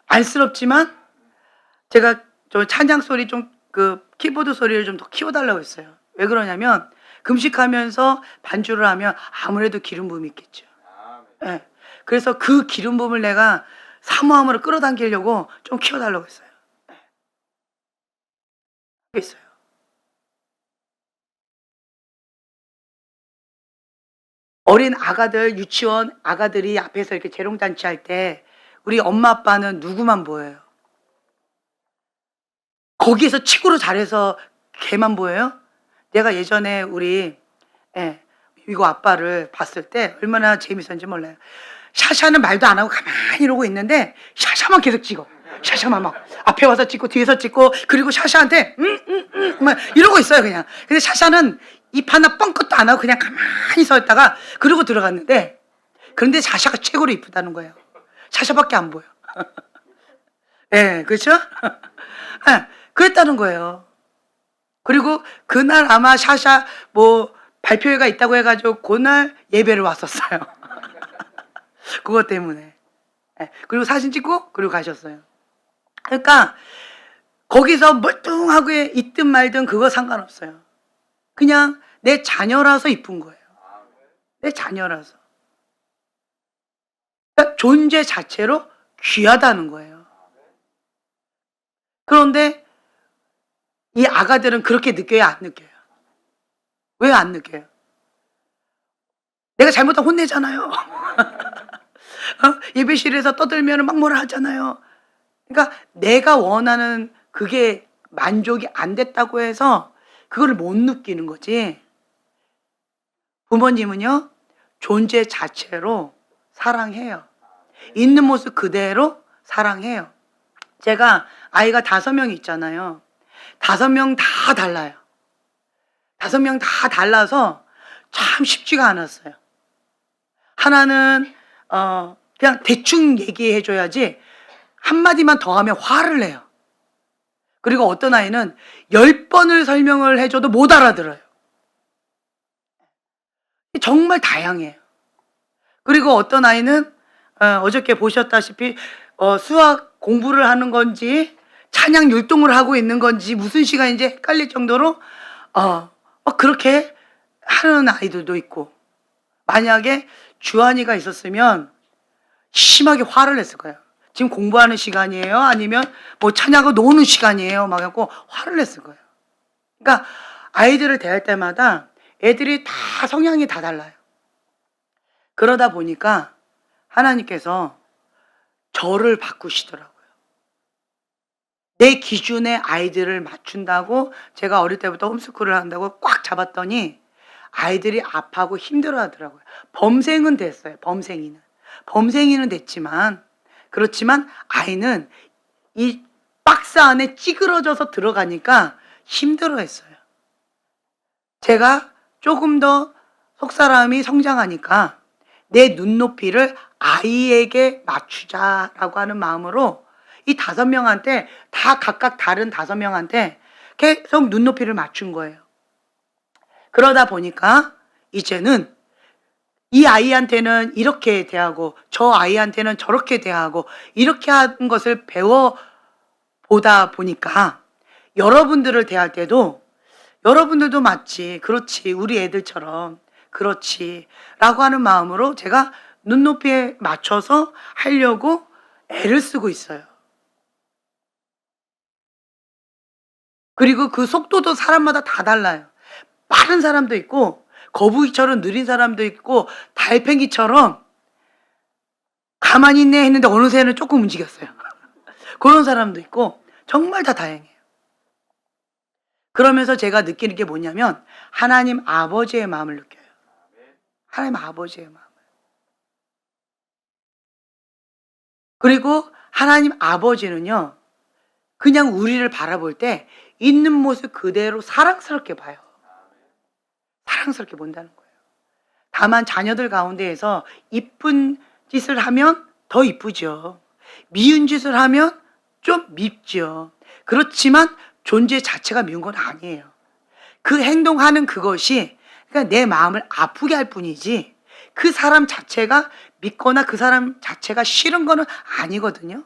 안쓰럽지만 제가 저 찬양 소리 좀 그 키보드 소리를 좀 더 키워달라고 했어요. 왜 그러냐면 금식하면서 반주를 하면 아무래도 기름 부음이 있겠죠. 예. 그래서 그 기름 부음을 내가 사모함으로 끌어당기려고 좀 키워달라고 했어요. 예. 있어요. 어린 아가들, 유치원 아가들이 앞에서 이렇게 재롱잔치 할 때 우리 엄마 아빠는 누구만 보여요? 거기에서 최고로 잘해서 걔만 보여요? 내가 예전에 우리 미국 아빠를 봤을 때 얼마나 재밌었는지 몰라요. 샤샤는 말도 안 하고 가만히 이러고 있는데 샤샤만 계속 찍어. 샤샤만 막 앞에 와서 찍고 뒤에서 찍고 그리고 샤샤한테 막 이러고 있어요 그냥. 근데 샤샤는 입 하나 뻥끗도 안 하고 그냥 가만히 서 있다가 그러고 들어갔는데 그런데 샤샤가 최고로 이쁘다는 거예요. 샤샤밖에 안 보여. 네, 그렇죠? 네, 그랬다는 거예요. 그리고 그날 아마 샤샤 뭐 발표회가 있다고 해가지고 그날 예배를 왔었어요. 그것 때문에. 네, 그리고 사진 찍고 그리고 가셨어요. 그러니까 거기서 멀뚱하게 있든 말든 그거 상관없어요. 그냥 내 자녀라서 이쁜 거예요. 내 자녀라서. 그러니까 존재 자체로 귀하다는 거예요. 그런데 이 아가들은 그렇게 느껴요, 안 느껴요? 왜 안 느껴요? 내가 잘못하면 혼내잖아요. 예배실에서 떠들면 막 뭐라 하잖아요. 그러니까 내가 원하는 그게 만족이 안 됐다고 해서 그걸 못 느끼는 거지. 부모님은요, 존재 자체로 사랑해요. 있는 모습 그대로 사랑해요. 제가 아이가 5명 있잖아요. 5명 다 달라요. 5명 다 달라서 참 쉽지가 않았어요. 하나는 그냥 대충 얘기해 줘야지 한마디만 더 하면 화를 내요. 그리고 어떤 아이는 10번을 설명을 해줘도 못 알아들어요. 정말 다양해요. 그리고 어떤 아이는 어저께 보셨다시피 수학 공부를 하는 건지 찬양 율동을 하고 있는 건지 무슨 시간인지 헷갈릴 정도로 그렇게 하는 아이들도 있고, 만약에 주한이가 있었으면 심하게 화를 냈을 거예요. 지금 공부하는 시간이에요? 아니면 뭐 찬양하고 노는 시간이에요? 막 해갖고 화를 냈을 거예요. 그러니까 아이들을 대할 때마다 애들이 다 성향이 다 달라요. 그러다 보니까 하나님께서 저를 바꾸시더라고요. 내 기준에 아이들을 맞춘다고 제가 어릴 때부터 홈스쿨을 한다고 꽉 잡았더니 아이들이 아파하고 힘들어 하더라고요. 범생은 됐어요. 범생이는 됐지만, 그렇지만 아이는 이 박스 안에 찌그러져서 들어가니까 힘들어 했어요. 제가 조금 더 속사람이 성장하니까 내 눈높이를 아이에게 맞추자라고 하는 마음으로 이 5명한테 다 각각 다른 5명한테 계속 눈높이를 맞춘 거예요. 그러다 보니까 이제는 이 아이한테는 이렇게 대하고 저 아이한테는 저렇게 대하고 이렇게 하는 것을 배워 보다 보니까 여러분들을 대할 때도 여러분들도 맞지, 그렇지, 우리 애들처럼 그렇지 라고 하는 마음으로 제가 눈높이에 맞춰서 하려고 애를 쓰고 있어요. 그리고 그 속도도 사람마다 다 달라요. 빠른 사람도 있고 거북이처럼 느린 사람도 있고 달팽이처럼 가만히 있네 했는데 어느새는 조금 움직였어요. 그런 사람도 있고 정말 다 다양해요. 그러면서 제가 느끼는 게 뭐냐면 하나님 아버지의 마음을 느껴요. 하나님 아버지의 마음. 그리고 하나님 아버지는요, 그냥 우리를 바라볼 때 있는 모습 그대로 사랑스럽게 봐요. 사랑스럽게 본다는 거예요. 다만 자녀들 가운데에서 이쁜 짓을 하면 더 이쁘죠. 미운 짓을 하면 좀 밉죠. 그렇지만 존재 자체가 미운 건 아니에요. 그 행동하는 그것이 그러니까 내 마음을 아프게 할 뿐이지 그 사람 자체가 믿거나 그 사람 자체가 싫은 거는 아니거든요.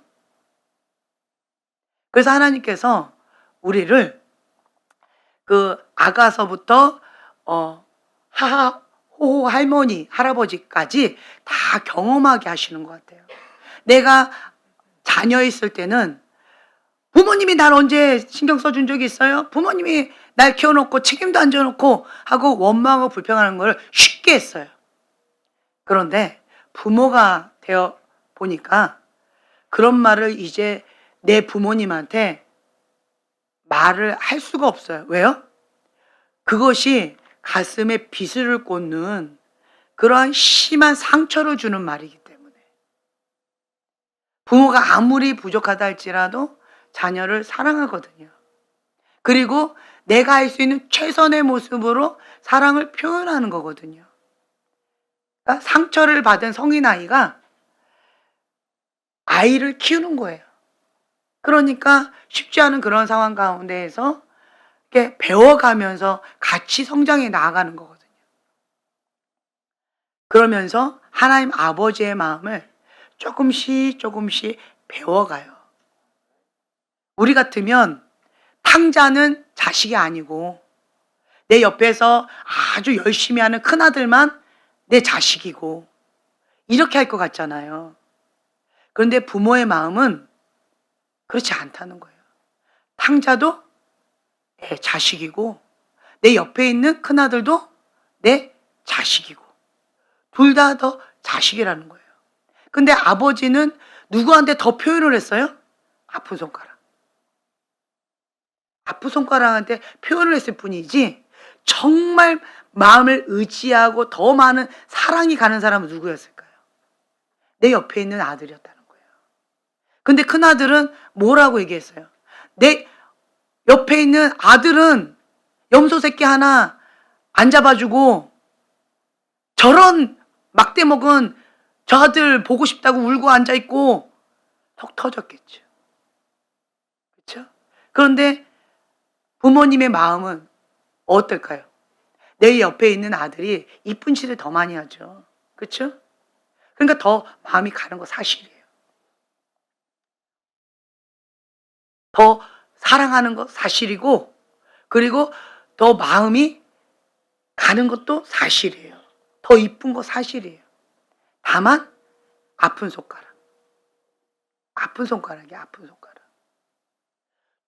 그래서 하나님께서 우리를 그 아가서부터 하하 호호 할머니 할아버지까지 다 경험하게 하시는 것 같아요. 내가 자녀 있을 때는 부모님이 날 언제 신경 써준 적이 있어요? 부모님이 날 키워놓고 책임도 안 져놓고 하고 원망하고 불평하는 걸 쉽게 했어요. 그런데 부모가 되어 보니까 그런 말을 이제 내 부모님한테 말을 할 수가 없어요. 왜요? 그것이 가슴에 비수를 꽂는 그러한 심한 상처를 주는 말이기 때문에 부모가 아무리 부족하다 할지라도 자녀를 사랑하거든요. 그리고 내가 할 수 있는 최선의 모습으로 사랑을 표현하는 거거든요. 그러니까 상처를 받은 성인 아이가 아이를 키우는 거예요. 그러니까 쉽지 않은 그런 상황 가운데에서 이렇게 배워가면서 같이 성장해 나아가는 거거든요. 그러면서 하나님 아버지의 마음을 조금씩 조금씩 배워가요. 우리 같으면 탕자는 자식이 아니고 내 옆에서 아주 열심히 하는 큰아들만 내 자식이고 이렇게 할 것 같잖아요. 그런데 부모의 마음은 그렇지 않다는 거예요. 탕자도 내 자식이고 내 옆에 있는 큰아들도 내 자식이고 둘 다 더 자식이라는 거예요. 근데 아버지는 누구한테 더 표현을 했어요? 아픈 손가락. 아픈 손가락한테 표현을 했을 뿐이지 정말 마음을 의지하고 더 많은 사랑이 가는 사람은 누구였을까요? 내 옆에 있는 아들이었다는 거예요. 근데 큰아들은 뭐라고 얘기했어요? 내 옆에 있는 아들은 염소 새끼 하나 안 잡아주고 저런 막대 먹은 저 아들 보고 싶다고 울고 앉아있고 턱 터졌겠죠. 그렇죠? 그런데 부모님의 마음은 어떨까요? 내 옆에 있는 아들이 이쁜 짓을 더 많이 하죠. 그렇죠? 그러니까 더 마음이 가는 거 사실이에요. 더 사랑하는 거 사실이고 그리고 더 마음이 가는 것도 사실이에요. 더 이쁜 거 사실이에요. 다만 아픈 손가락. 아픈 손가락이야, 아픈 손가락.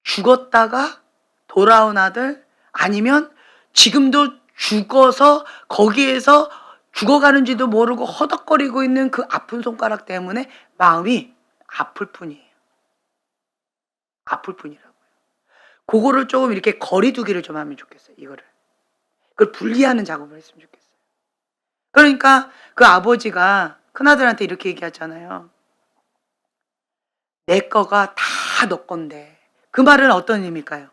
죽었다가 돌아온 아들 아니면 지금도 죽어서 거기에서 죽어가는지도 모르고 허덕거리고 있는 그 아픈 손가락 때문에 마음이 아플 뿐이에요. 아플 뿐이라고요. 그거를 조금 이렇게 거리두기를 좀 하면 좋겠어요. 이거를. 그걸 분리하는 작업을 했으면 좋겠어요. 그러니까 그 아버지가 큰아들한테 이렇게 얘기하잖아요. 내 거가 다 너 건데. 그 말은 어떤 의미일까요?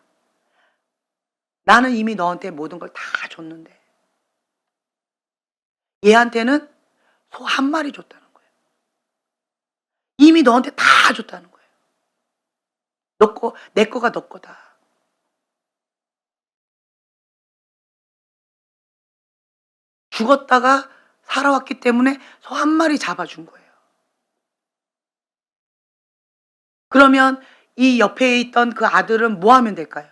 나는 이미 너한테 모든 걸 다 줬는데. 얘한테는 소 한 마리 줬다는 거예요. 이미 너한테 다 줬다는 거예요. 너 거, 내 거가 너 거다. 죽었다가 살아왔기 때문에 소 한 마리 잡아준 거예요. 그러면 이 옆에 있던 그 아들은 뭐 하면 될까요?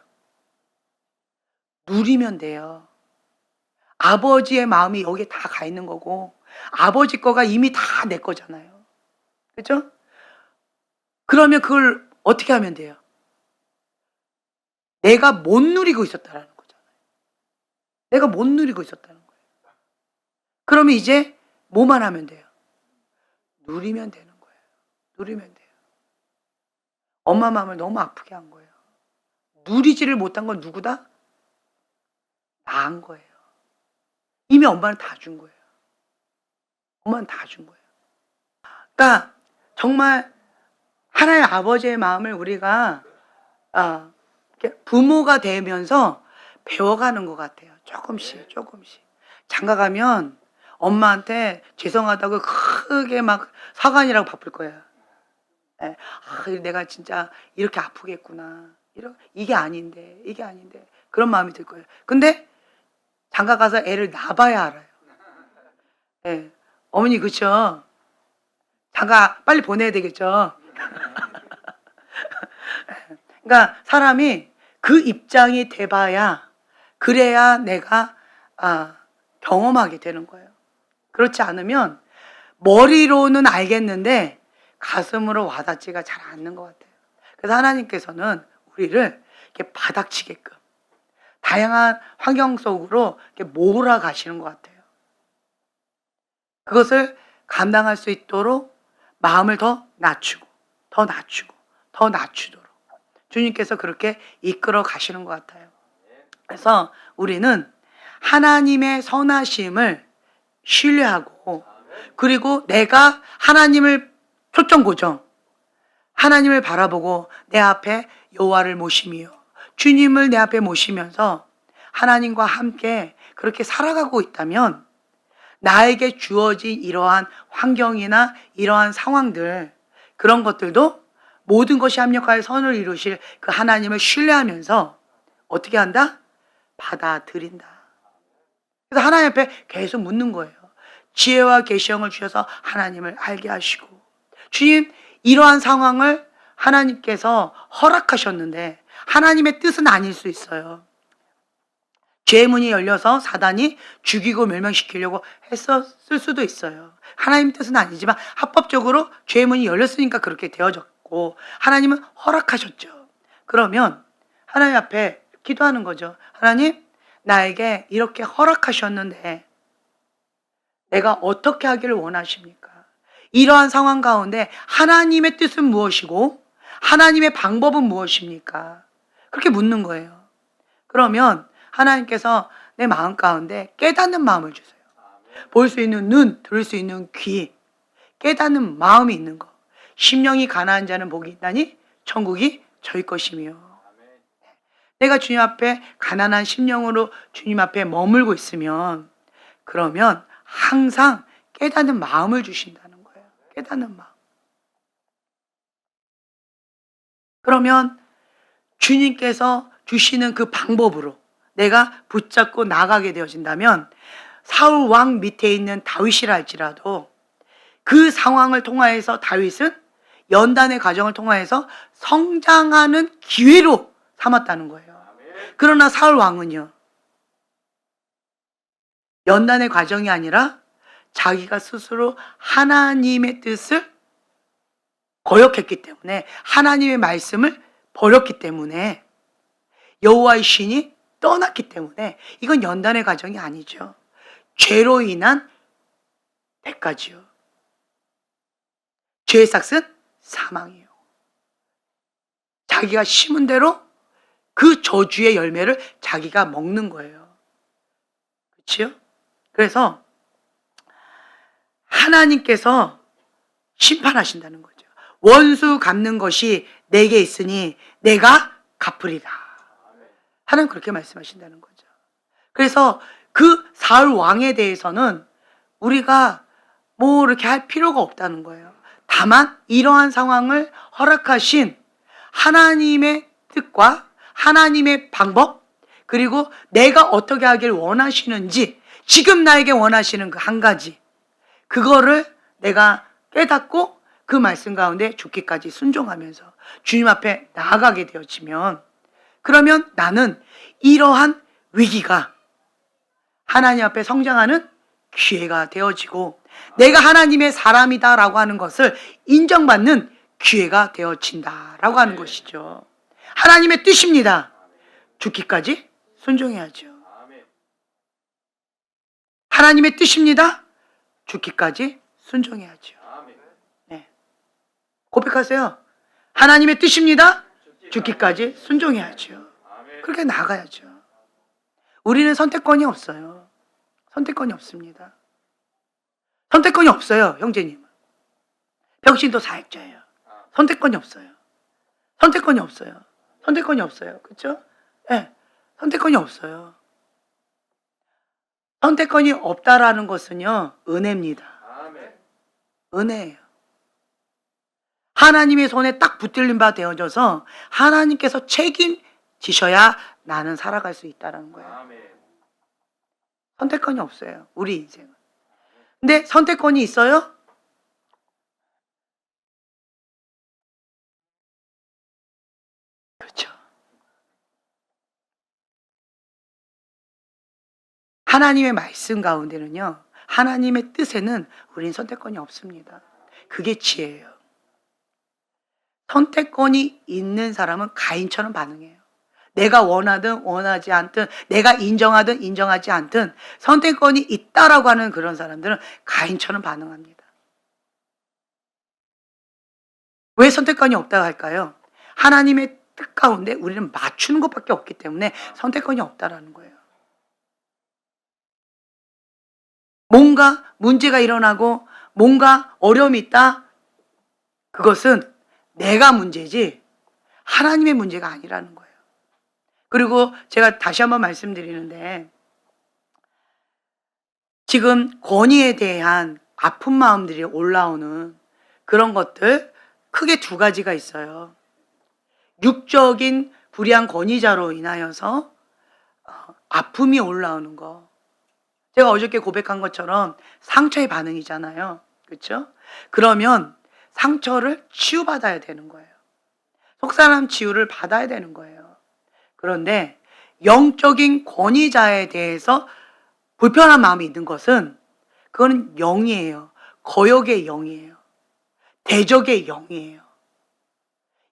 누리면 돼요. 아버지의 마음이 여기에 다 가 있는 거고 아버지 거가 이미 다 내 거잖아요. 그죠? 그러면 그걸 어떻게 하면 돼요? 내가 못 누리고 있었다라는 거잖아요. 내가 못 누리고 있었다는 거예요. 그러면 이제 뭐만 하면 돼요? 누리면 되는 거예요. 누리면 돼요. 엄마 마음을 너무 아프게 한 거예요. 누리지를 못한 건 누구다? 나한 거예요. 이미 엄마는 다 준 거예요. 엄마는 다 준 거예요. 그러니까 정말 하나의 아버지의 마음을 우리가 이렇게 부모가 되면서 배워가는 것 같아요. 조금씩 조금씩. 장가 가면 엄마한테 죄송하다고 크게 막 사과하느라고 바쁠 거예요. 예. 내가 진짜 이렇게 아프겠구나. 이게 아닌데 그런 마음이 들 거예요. 근데 장가 가서 애를 낳아봐야 알아요. 예. 어머니 그쵸? 장가 빨리 보내야 되겠죠? 그러니까 사람이 그 입장이 돼봐야 그래야 내가 경험하게 되는 거예요. 그렇지 않으면 머리로는 알겠는데 가슴으로 와닿지가 잘 않는 것 같아요. 그래서 하나님께서는 우리를 이렇게 바닥치게끔 다양한 환경 속으로 이렇게 몰아가시는 것 같아요. 그것을 감당할 수 있도록 마음을 더 낮추고 더 낮추고 더 낮추도록 주님께서 그렇게 이끌어 가시는 것 같아요. 그래서 우리는 하나님의 선하심을 신뢰하고 그리고 내가 하나님을 초점 고정 하나님을 바라보고 내 앞에 여호와를 모시며 주님을 내 앞에 모시면서 하나님과 함께 그렇게 살아가고 있다면 나에게 주어진 이러한 환경이나 이러한 상황들 그런 것들도 모든 것이 합력하여 선을 이루실 그 하나님을 신뢰하면서 어떻게 한다? 받아들인다. 그래서 하나님 앞에 계속 묻는 거예요. 지혜와 계시형을 주셔서 하나님을 알게 하시고 주님 이러한 상황을 하나님께서 허락하셨는데 하나님의 뜻은 아닐 수 있어요. 죄의 문이 열려서 사단이 죽이고 멸망시키려고 했었을 수도 있어요. 하나님 뜻은 아니지만 합법적으로 죄의 문이 열렸으니까 그렇게 되어졌고 하나님은 허락하셨죠. 그러면 하나님 앞에 기도하는 거죠. 하나님 나에게 이렇게 허락하셨는데 내가 어떻게 하기를 원하십니까? 이러한 상황 가운데 하나님의 뜻은 무엇이고 하나님의 방법은 무엇입니까? 그렇게 묻는 거예요. 그러면 하나님께서 내 마음 가운데 깨닫는 마음을 주세요. 볼 수 있는 눈, 들을 수 있는 귀, 깨닫는 마음이 있는 거. 심령이 가난한 자는 복이 있다니 천국이 저희 것이며 내가 주님 앞에 가난한 심령으로 주님 앞에 머물고 있으면 그러면 항상 깨닫는 마음을 주신다는 거예요. 깨닫는 마음. 그러면 주님께서 주시는 그 방법으로 내가 붙잡고 나가게 되어진다면 사울 왕 밑에 있는 다윗이라 할지라도 그 상황을 통하여서 다윗은 연단의 과정을 통하여서 성장하는 기회로 삼았다는 거예요. 그러나 사울 왕은요. 연단의 과정이 아니라 자기가 스스로 하나님의 뜻을 거역했기 때문에 하나님의 말씀을 버렸기 때문에 여호와의 신이 떠났기 때문에 이건 연단의 과정이 아니죠. 죄로 인한 대가지요. 죄의 삭은 사망이에요. 자기가 심은 대로 그 저주의 열매를 자기가 먹는 거예요. 그렇지요? 그래서 하나님께서 심판하신다는 거죠. 원수 갚는 것이 내게 있으니 내가 갚으리라. 하나님 그렇게 말씀하신다는 거죠. 그래서 그 사울 왕에 대해서는 우리가 뭐 이렇게 할 필요가 없다는 거예요. 다만 이러한 상황을 허락하신 하나님의 뜻과 하나님의 방법 그리고 내가 어떻게 하길 원하시는지 지금 나에게 원하시는 그 한 가지 그거를 내가 깨닫고 그 말씀 가운데 죽기까지 순종하면서 주님 앞에 나아가게 되어지면, 그러면 나는 이러한 위기가 하나님 앞에 성장하는 기회가 되어지고, 내가 하나님의 사람이다라고 하는 것을 인정받는 기회가 되어진다라고 하는 것이죠. 하나님의 뜻입니다. 죽기까지 순종해야죠. 하나님의 뜻입니다. 죽기까지 순종해야죠. 네. 고백하세요. 하나님의 뜻입니다. 죽기까지 순종해야죠. 그렇게 나가야죠. 우리는 선택권이 없어요. 선택권이 없습니다. 선택권이 없어요, 형제님. 병신도 사역자예요. 선택권이 없어요. 선택권이 없어요. 선택권이 없어요. 그렇죠? 네. 선택권이 없어요. 선택권이 없다라는 것은요, 은혜입니다. 은혜예요. 하나님의 손에 딱 붙들린 바 되어져서 하나님께서 책임지셔야 나는 살아갈 수 있다는 거예요. 선택권이 없어요, 우리 인생은. 근데 선택권이 있어요? 그렇죠. 하나님의 말씀 가운데는요, 하나님의 뜻에는 우린 선택권이 없습니다. 그게 지혜예요. 선택권이 있는 사람은 가인처럼 반응해요. 내가 원하든 원하지 않든, 내가 인정하든 인정하지 않든 선택권이 있다라고 하는 그런 사람들은 가인처럼 반응합니다. 왜 선택권이 없다고 할까요? 하나님의 뜻 가운데 우리는 맞추는 것밖에 없기 때문에 선택권이 없다라는 거예요. 뭔가 문제가 일어나고 뭔가 어려움이 있다, 그것은 내가 문제지 하나님의 문제가 아니라는 거예요. 그리고 제가 다시 한번 말씀드리는데, 지금 권위에 대한 아픈 마음들이 올라오는 그런 것들 크게 두 가지가 있어요. 육적인 불의한 권위자로 인하여서 아픔이 올라오는 거. 제가 어저께 고백한 것처럼 상처의 반응이잖아요. 그렇죠? 그러면 상처를 치유받아야 되는 거예요. 속사람 치유를 받아야 되는 거예요. 그런데 영적인 권위자에 대해서 불편한 마음이 있는 것은, 그거는 영이에요. 거역의 영이에요. 대적의 영이에요.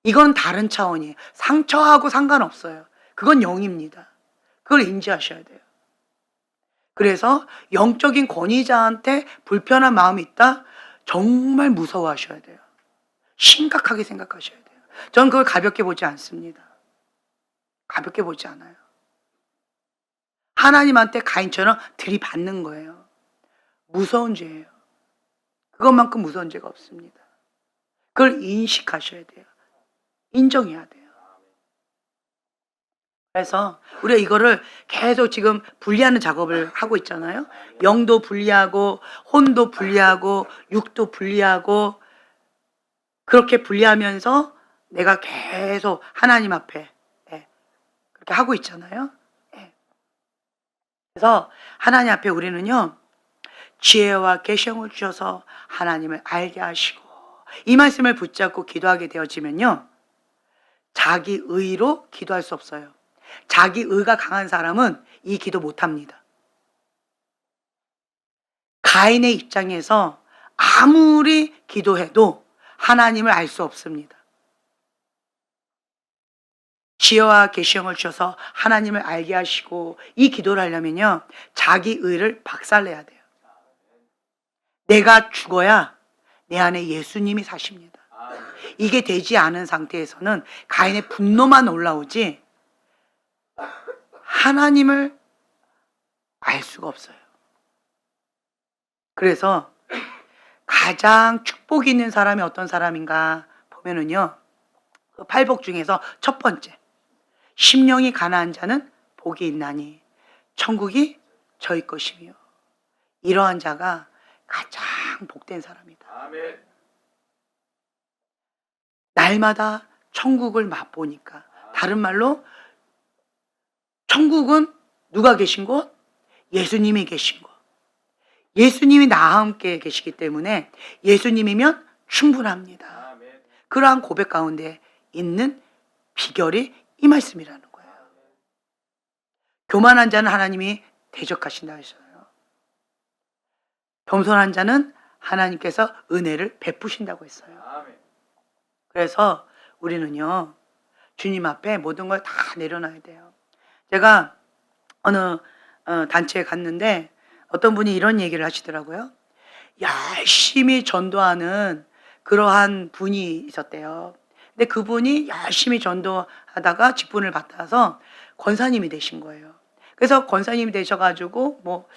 이건 다른 차원이에요. 상처하고 상관없어요. 그건 영입니다. 그걸 인지하셔야 돼요. 그래서 영적인 권위자한테 불편한 마음이 있다? 정말 무서워하셔야 돼요. 심각하게 생각하셔야 돼요. 저는 그걸 가볍게 보지 않습니다. 가볍게 보지 않아요. 하나님한테 가인처럼 들이받는 거예요. 무서운 죄예요. 그것만큼 무서운 죄가 없습니다. 그걸 인식하셔야 돼요. 인정해야 돼요. 그래서 우리가 이거를 계속 지금 분리하는 작업을 하고 있잖아요. 영도 분리하고 혼도 분리하고 육도 분리하고, 그렇게 분리하면서 내가 계속 하나님 앞에 그렇게 하고 있잖아요. 그래서 하나님 앞에 우리는요, 지혜와 계시형을 주셔서 하나님을 알게 하시고, 이 말씀을 붙잡고 기도하게 되어지면요, 자기 의로 기도할 수 없어요. 자기 의가 강한 사람은 이 기도 못합니다. 가인의 입장에서 아무리 기도해도 하나님을 알 수 없습니다. 지혜와 계시형을 주셔서 하나님을 알게 하시고, 이 기도를 하려면요, 자기 의를 박살내야 돼요. 내가 죽어야 내 안에 예수님이 사십니다. 이게 되지 않은 상태에서는 가인의 분노만 올라오지 하나님을 알 수가 없어요. 그래서 가장 축복이 있는 사람이 어떤 사람인가 보면은요, 그 팔복 중에서 첫 번째, 심령이 가난한 자는 복이 있나니 천국이 저희 것이며, 이러한 자가 가장 복된 사람이다. 날마다 천국을 맛보니까, 다른 말로 천국은 누가 계신 곳? 예수님이 계신 곳. 예수님이 나와 함께 계시기 때문에 예수님이면 충분합니다. 그러한 고백 가운데 있는 비결이 이 말씀이라는 거예요. 교만한 자는 하나님이 대적하신다 했어요. 겸손한 자는 하나님께서 은혜를 베푸신다고 했어요. 그래서 우리는요, 주님 앞에 모든 걸 다 내려놔야 돼요. 제가 어느 단체에 갔는데 어떤 분이 이런 얘기를 하시더라고요. 열심히 전도하는 그러한 분이 있었대요. 근데 그분이 열심히 전도하다가 직분을 받아서 권사님이 되신 거예요. 그래서 권사님이 되셔가지고 뭐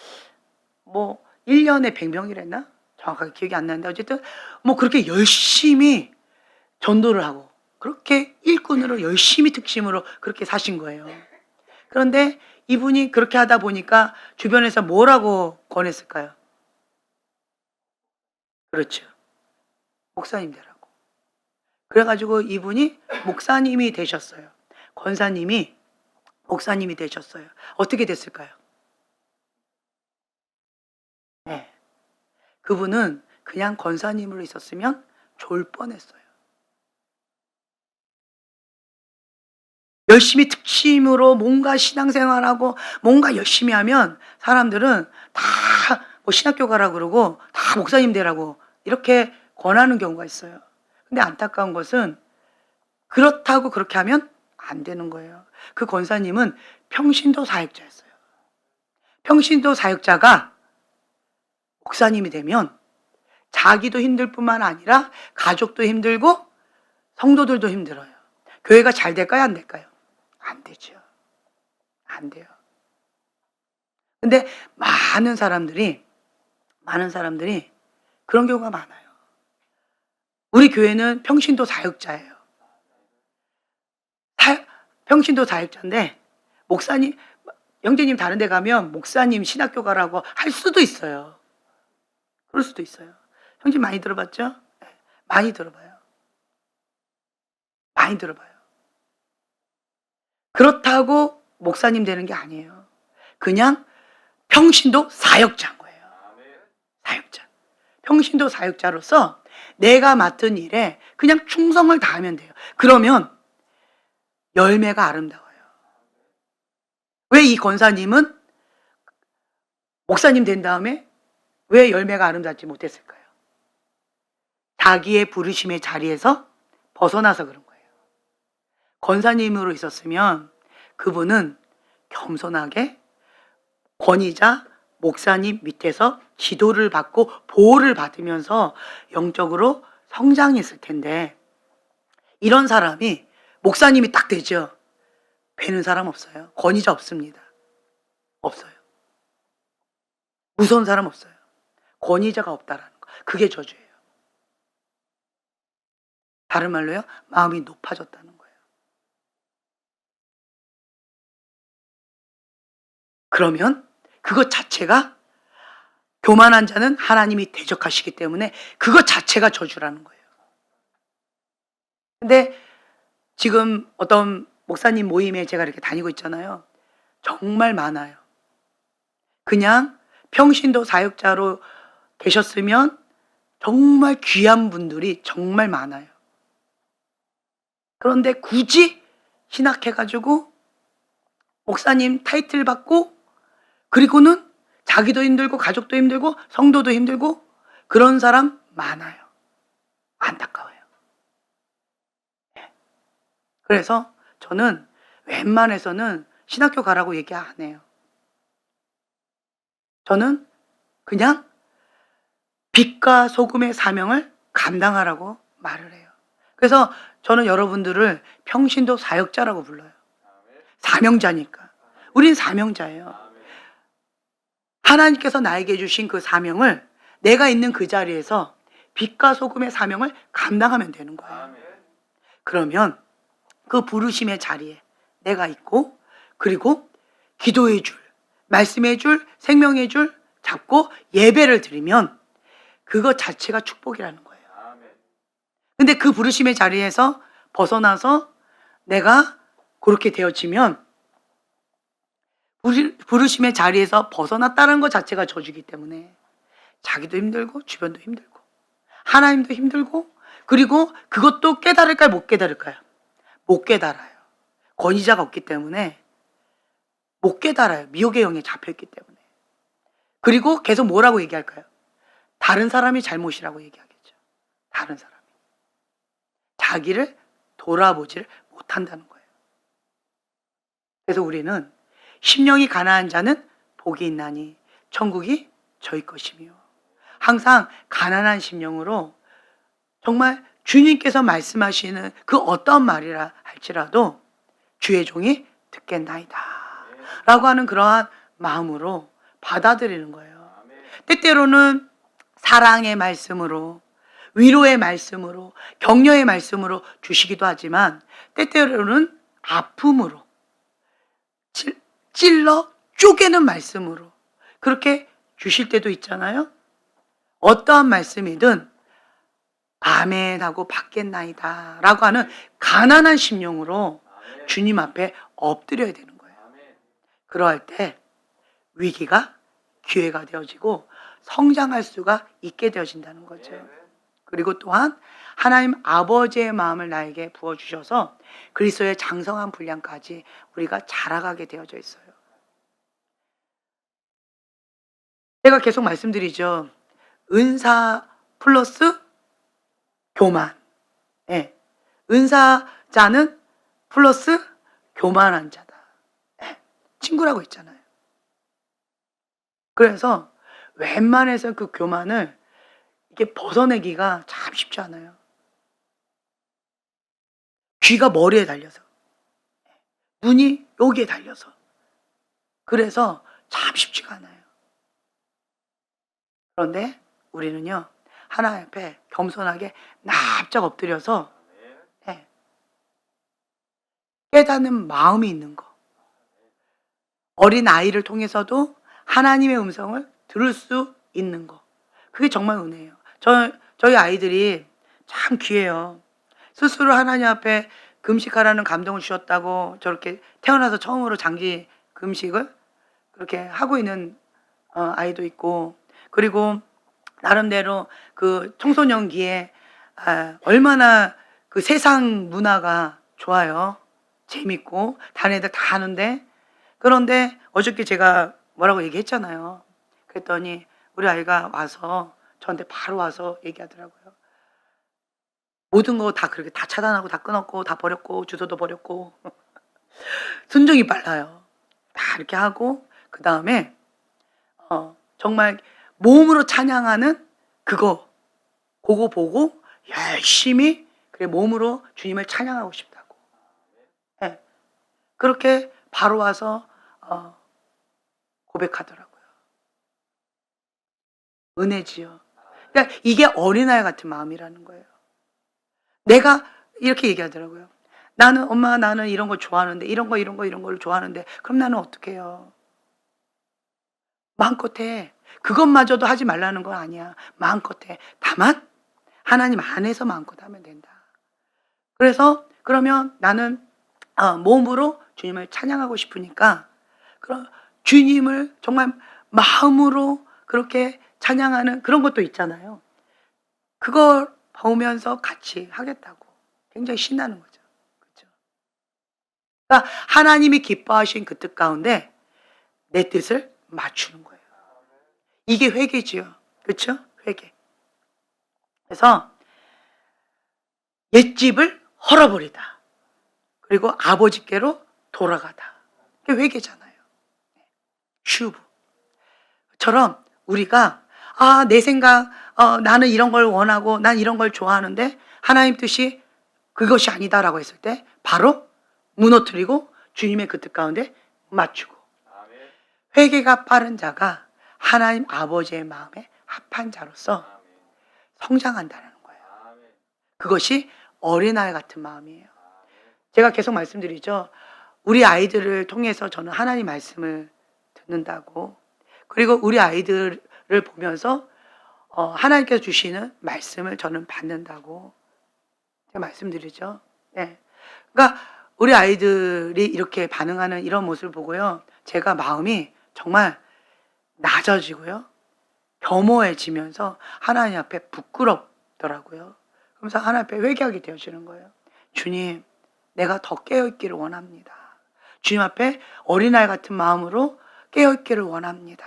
1년에 100명이랬나? 정확하게 기억이 안 나는데 어쨌든 뭐 그렇게 열심히 전도를 하고 그렇게 일꾼으로 열심히 특심으로 그렇게 사신 거예요. 그런데 이분이 그렇게 하다 보니까 주변에서 뭐라고 권했을까요? 그렇죠. 목사님 되라고. 그래가지고 이분이 목사님이 되셨어요. 권사님이 목사님이 되셨어요. 어떻게 됐을까요? 네. 그분은 그냥 권사님으로 있었으면 졸 뻔했어요. 열심히 특심으로 뭔가 신앙생활하고 뭔가 열심히 하면 사람들은 다 뭐 신학교 가라 그러고 다 목사님 되라고 이렇게 권하는 경우가 있어요. 근데 안타까운 것은 그렇다고 그렇게 하면 안 되는 거예요. 그 권사님은 평신도 사역자였어요. 평신도 사역자가 목사님이 되면 자기도 힘들 뿐만 아니라 가족도 힘들고 성도들도 힘들어요. 교회가 잘 될까요? 안 될까요? 안 되죠. 안 돼요. 근데 많은 사람들이 그런 경우가 많아요. 우리 교회는 평신도 사역자예요. 평신도 사역자인데 목사님, 형제님 다른 데 가면 목사님 신학교 가라고 할 수도 있어요. 그럴 수도 있어요. 형제 많이 들어봤죠? 네, 많이 들어봐요. 많이 들어봐요. 그렇다고 목사님 되는 게 아니에요. 그냥 평신도 사역자인 거예요. 사역자. 평신도 사역자로서 내가 맡은 일에 그냥 충성을 다하면 돼요. 그러면 열매가 아름다워요. 왜 이 권사님은 목사님 된 다음에 왜 열매가 아름답지 못했을까요? 자기의 부르심의 자리에서 벗어나서 그런 거예요. 권사님으로 있었으면 그분은 겸손하게 권위자 목사님 밑에서 지도를 받고 보호를 받으면서 영적으로 성장했을 텐데 이런 사람이 목사님이 딱 되죠. 뵈는 사람 없어요. 권위자 없습니다. 없어요. 무서운 사람 없어요. 권위자가 없다라는 거. 그게 저주예요. 다른 말로요. 마음이 높아졌다는 거예요. 그러면 그것 자체가 교만한 자는 하나님이 대적하시기 때문에 그것 자체가 저주라는 거예요. 근데 지금 어떤 목사님 모임에 제가 이렇게 다니고 있잖아요. 정말 많아요. 그냥 평신도 사역자로 계셨으면 정말 귀한 분들이 정말 많아요. 그런데 굳이 신학해가지고 목사님 타이틀 받고 그리고는 자기도 힘들고 가족도 힘들고 성도도 힘들고 그런 사람 많아요. 안타까워요. 그래서 저는 웬만해서는 신학교 가라고 얘기 안 해요. 저는 그냥 빛과 소금의 사명을 감당하라고 말을 해요. 그래서 저는 여러분들을 평신도 사역자라고 불러요. 사명자니까. 우린 사명자예요. 하나님께서 나에게 주신 그 사명을 내가 있는 그 자리에서 빛과 소금의 사명을 감당하면 되는 거예요. 그러면 그 부르심의 자리에 내가 있고 그리고 기도의 줄, 말씀의 줄, 생명의 줄 잡고 예배를 드리면 그것 자체가 축복이라는 거예요. 근데 그 부르심의 자리에서 벗어나서 내가 그렇게 되어지면 부르심의 자리에서 벗어났다는 것 자체가 저주기 때문에 자기도 힘들고 주변도 힘들고 하나님도 힘들고, 그리고 그것도 깨달을까요? 못 깨달을까요? 못 깨달아요. 권위자가 없기 때문에 못 깨달아요. 미혹의 영에 잡혀있기 때문에. 그리고 계속 뭐라고 얘기할까요? 다른 사람이 잘못이라고 얘기하겠죠. 다른 사람이. 자기를 돌아보지를 못한다는 거예요. 그래서 우리는 심령이 가난한 자는 복이 있나니 천국이 저희 것이며, 항상 가난한 심령으로 정말 주님께서 말씀하시는 그 어떤 말이라 할지라도 주의 종이 듣겠나이다 라고 하는 그러한 마음으로 받아들이는 거예요. 때때로는 사랑의 말씀으로, 위로의 말씀으로, 격려의 말씀으로 주시기도 하지만 때때로는 아픔으로, 찔러 쪼개는 말씀으로 그렇게 주실 때도 있잖아요. 어떠한 말씀이든 아멘 하고 받겠나이다 라고 하는 가난한 심령으로 주님 앞에 엎드려야 되는 거예요. 그러할 때 위기가 기회가 되어지고 성장할 수가 있게 되어진다는 거죠. 그리고 또한 하나님 아버지의 마음을 나에게 부어주셔서 그리스도의 장성한 분량까지 우리가 자라가게 되어져 있어요. 제가 계속 말씀드리죠. 은사 플러스 교만. 예. 은사자는 플러스 교만한 자다. 예. 친구라고 했잖아요. 그래서 웬만해서 그 교만을 이게 벗어내기가 참 쉽지 않아요. 귀가 머리에 달려서, 눈이 여기에 달려서, 그래서 참 쉽지가 않아요. 그런데 우리는요, 하나님 앞에 겸손하게 납작 엎드려서 깨닫는 마음이 있는 거, 어린 아이를 통해서도 하나님의 음성을 들을 수 있는 거, 그게 정말 은혜예요. 저희 아이들이 참 귀해요. 스스로 하나님 앞에 금식하라는 감동을 주셨다고 저렇게 태어나서 처음으로 장기 금식을 그렇게 하고 있는 아이도 있고, 그리고 나름대로 그 청소년기에 얼마나 그 세상 문화가 좋아요. 재밌고 다른 애들 다 하는데, 그런데 어저께 제가 뭐라고 얘기했잖아요. 그랬더니 우리 아이가 와서 저한테 바로 와서 얘기하더라고요. 모든 거 다 그렇게 다 차단하고 다 끊었고 다 버렸고 주소도 버렸고 순종이 빨라요. 다 이렇게 하고 그 다음에 정말 몸으로 찬양하는 그거 보고 열심히 그래 몸으로 주님을 찬양하고 싶다고. 네. 그렇게 바로 와서 고백하더라고요. 은혜지요. 그러니까 이게 어린아이 같은 마음이라는 거예요. 내가 이렇게 얘기하더라고요. 엄마 나는 이런 거 좋아하는데 이런 걸 좋아하는데 그럼 나는 어떻게 해요? 마음껏 해. 그것마저도 하지 말라는 건 아니야. 마음껏 해. 다만 하나님 안에서 마음껏 하면 된다. 그래서 그러면 나는 몸으로 주님을 찬양하고 싶으니까 그럼 주님을 정말 마음으로 그렇게 찬양하는 그런 것도 있잖아요. 그걸 보면서 같이 하겠다고 굉장히 신나는 거죠. 그렇죠? 그러니까 하나님이 기뻐하신 그 뜻 가운데 내 뜻을 맞추는 거예요. 이게 회개지요. 그렇죠? 회개. 그래서 옛집을 헐어버리다. 그리고 아버지께로 돌아가다. 그게 회개잖아요. 슈브처럼 우리가 내 생각, 나는 이런 걸 원하고 난 이런 걸 좋아하는데 하나님 뜻이 그것이 아니다라고 했을 때 바로 무너뜨리고 주님의 그 뜻 가운데 맞추고. 회개가 빠른 자가 하나님 아버지의 마음에 합한 자로서 성장한다는 거예요. 그것이 어린아이 같은 마음이에요. 제가 계속 말씀드리죠. 우리 아이들을 통해서 저는 하나님 말씀을 듣는다고, 그리고 우리 아이들을 보면서 하나님께서 주시는 말씀을 저는 받는다고 제가 말씀드리죠. 네. 그러니까 우리 아이들이 이렇게 반응하는 이런 모습을 보고요, 제가 마음이 정말 낮아지고요, 겸허해지면서 하나님 앞에 더라고요. 그러면서 하나님 앞에 회개하게 되어지는 거예요. 주님, 내가 더 깨어있기를 원합니다. 주님 앞에 어린아이 같은 마음으로 깨어있기를 원합니다.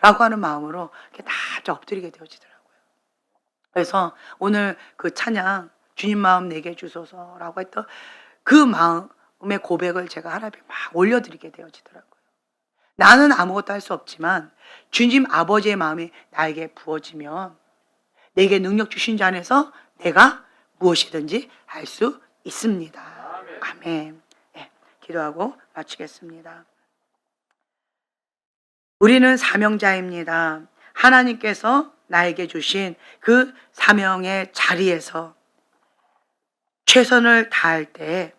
라고 하는 마음으로 이렇게 다 엎드리게 되어지더라고요. 그래서 오늘 그 찬양, 주님 마음 내게 주소서라고 했던 그 마음의 고백을 제가 하나님 앞에 막 올려드리게 되어지더라고요. 나는 아무것도 할 수 없지만 주님 아버지의 마음이 나에게 부어지면 내게 능력 주신 자 안에서 내가 무엇이든지 할 수 있습니다. 아멘. 네, 기도하고 마치겠습니다. 우리는 사명자입니다. 하나님께서 나에게 주신 그 사명의 자리에서 최선을 다할 때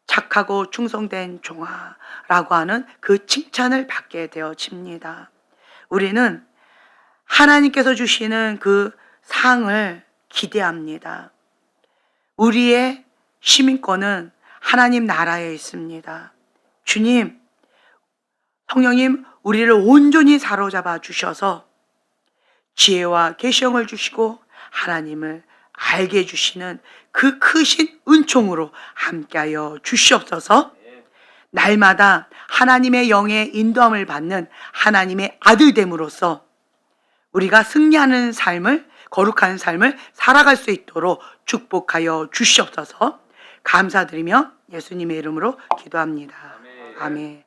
착하고 충성된 종아라고 하는 그 칭찬을 받게 되어집니다. 우리는 하나님께서 주시는 그 상을 기대합니다. 우리의 시민권은 하나님 나라에 있습니다. 주님, 성령님, 우리를 온전히 사로잡아 주셔서 지혜와 계시형을 주시고 하나님을 알게 해주시는 그 크신 은총으로 함께하여 주시옵소서. 날마다 하나님의 영의 인도함을 받는 하나님의 아들됨으로써 우리가 승리하는 삶을, 거룩한 삶을 살아갈 수 있도록 축복하여 주시옵소서. 감사드리며 예수님의 이름으로 기도합니다. 아멘.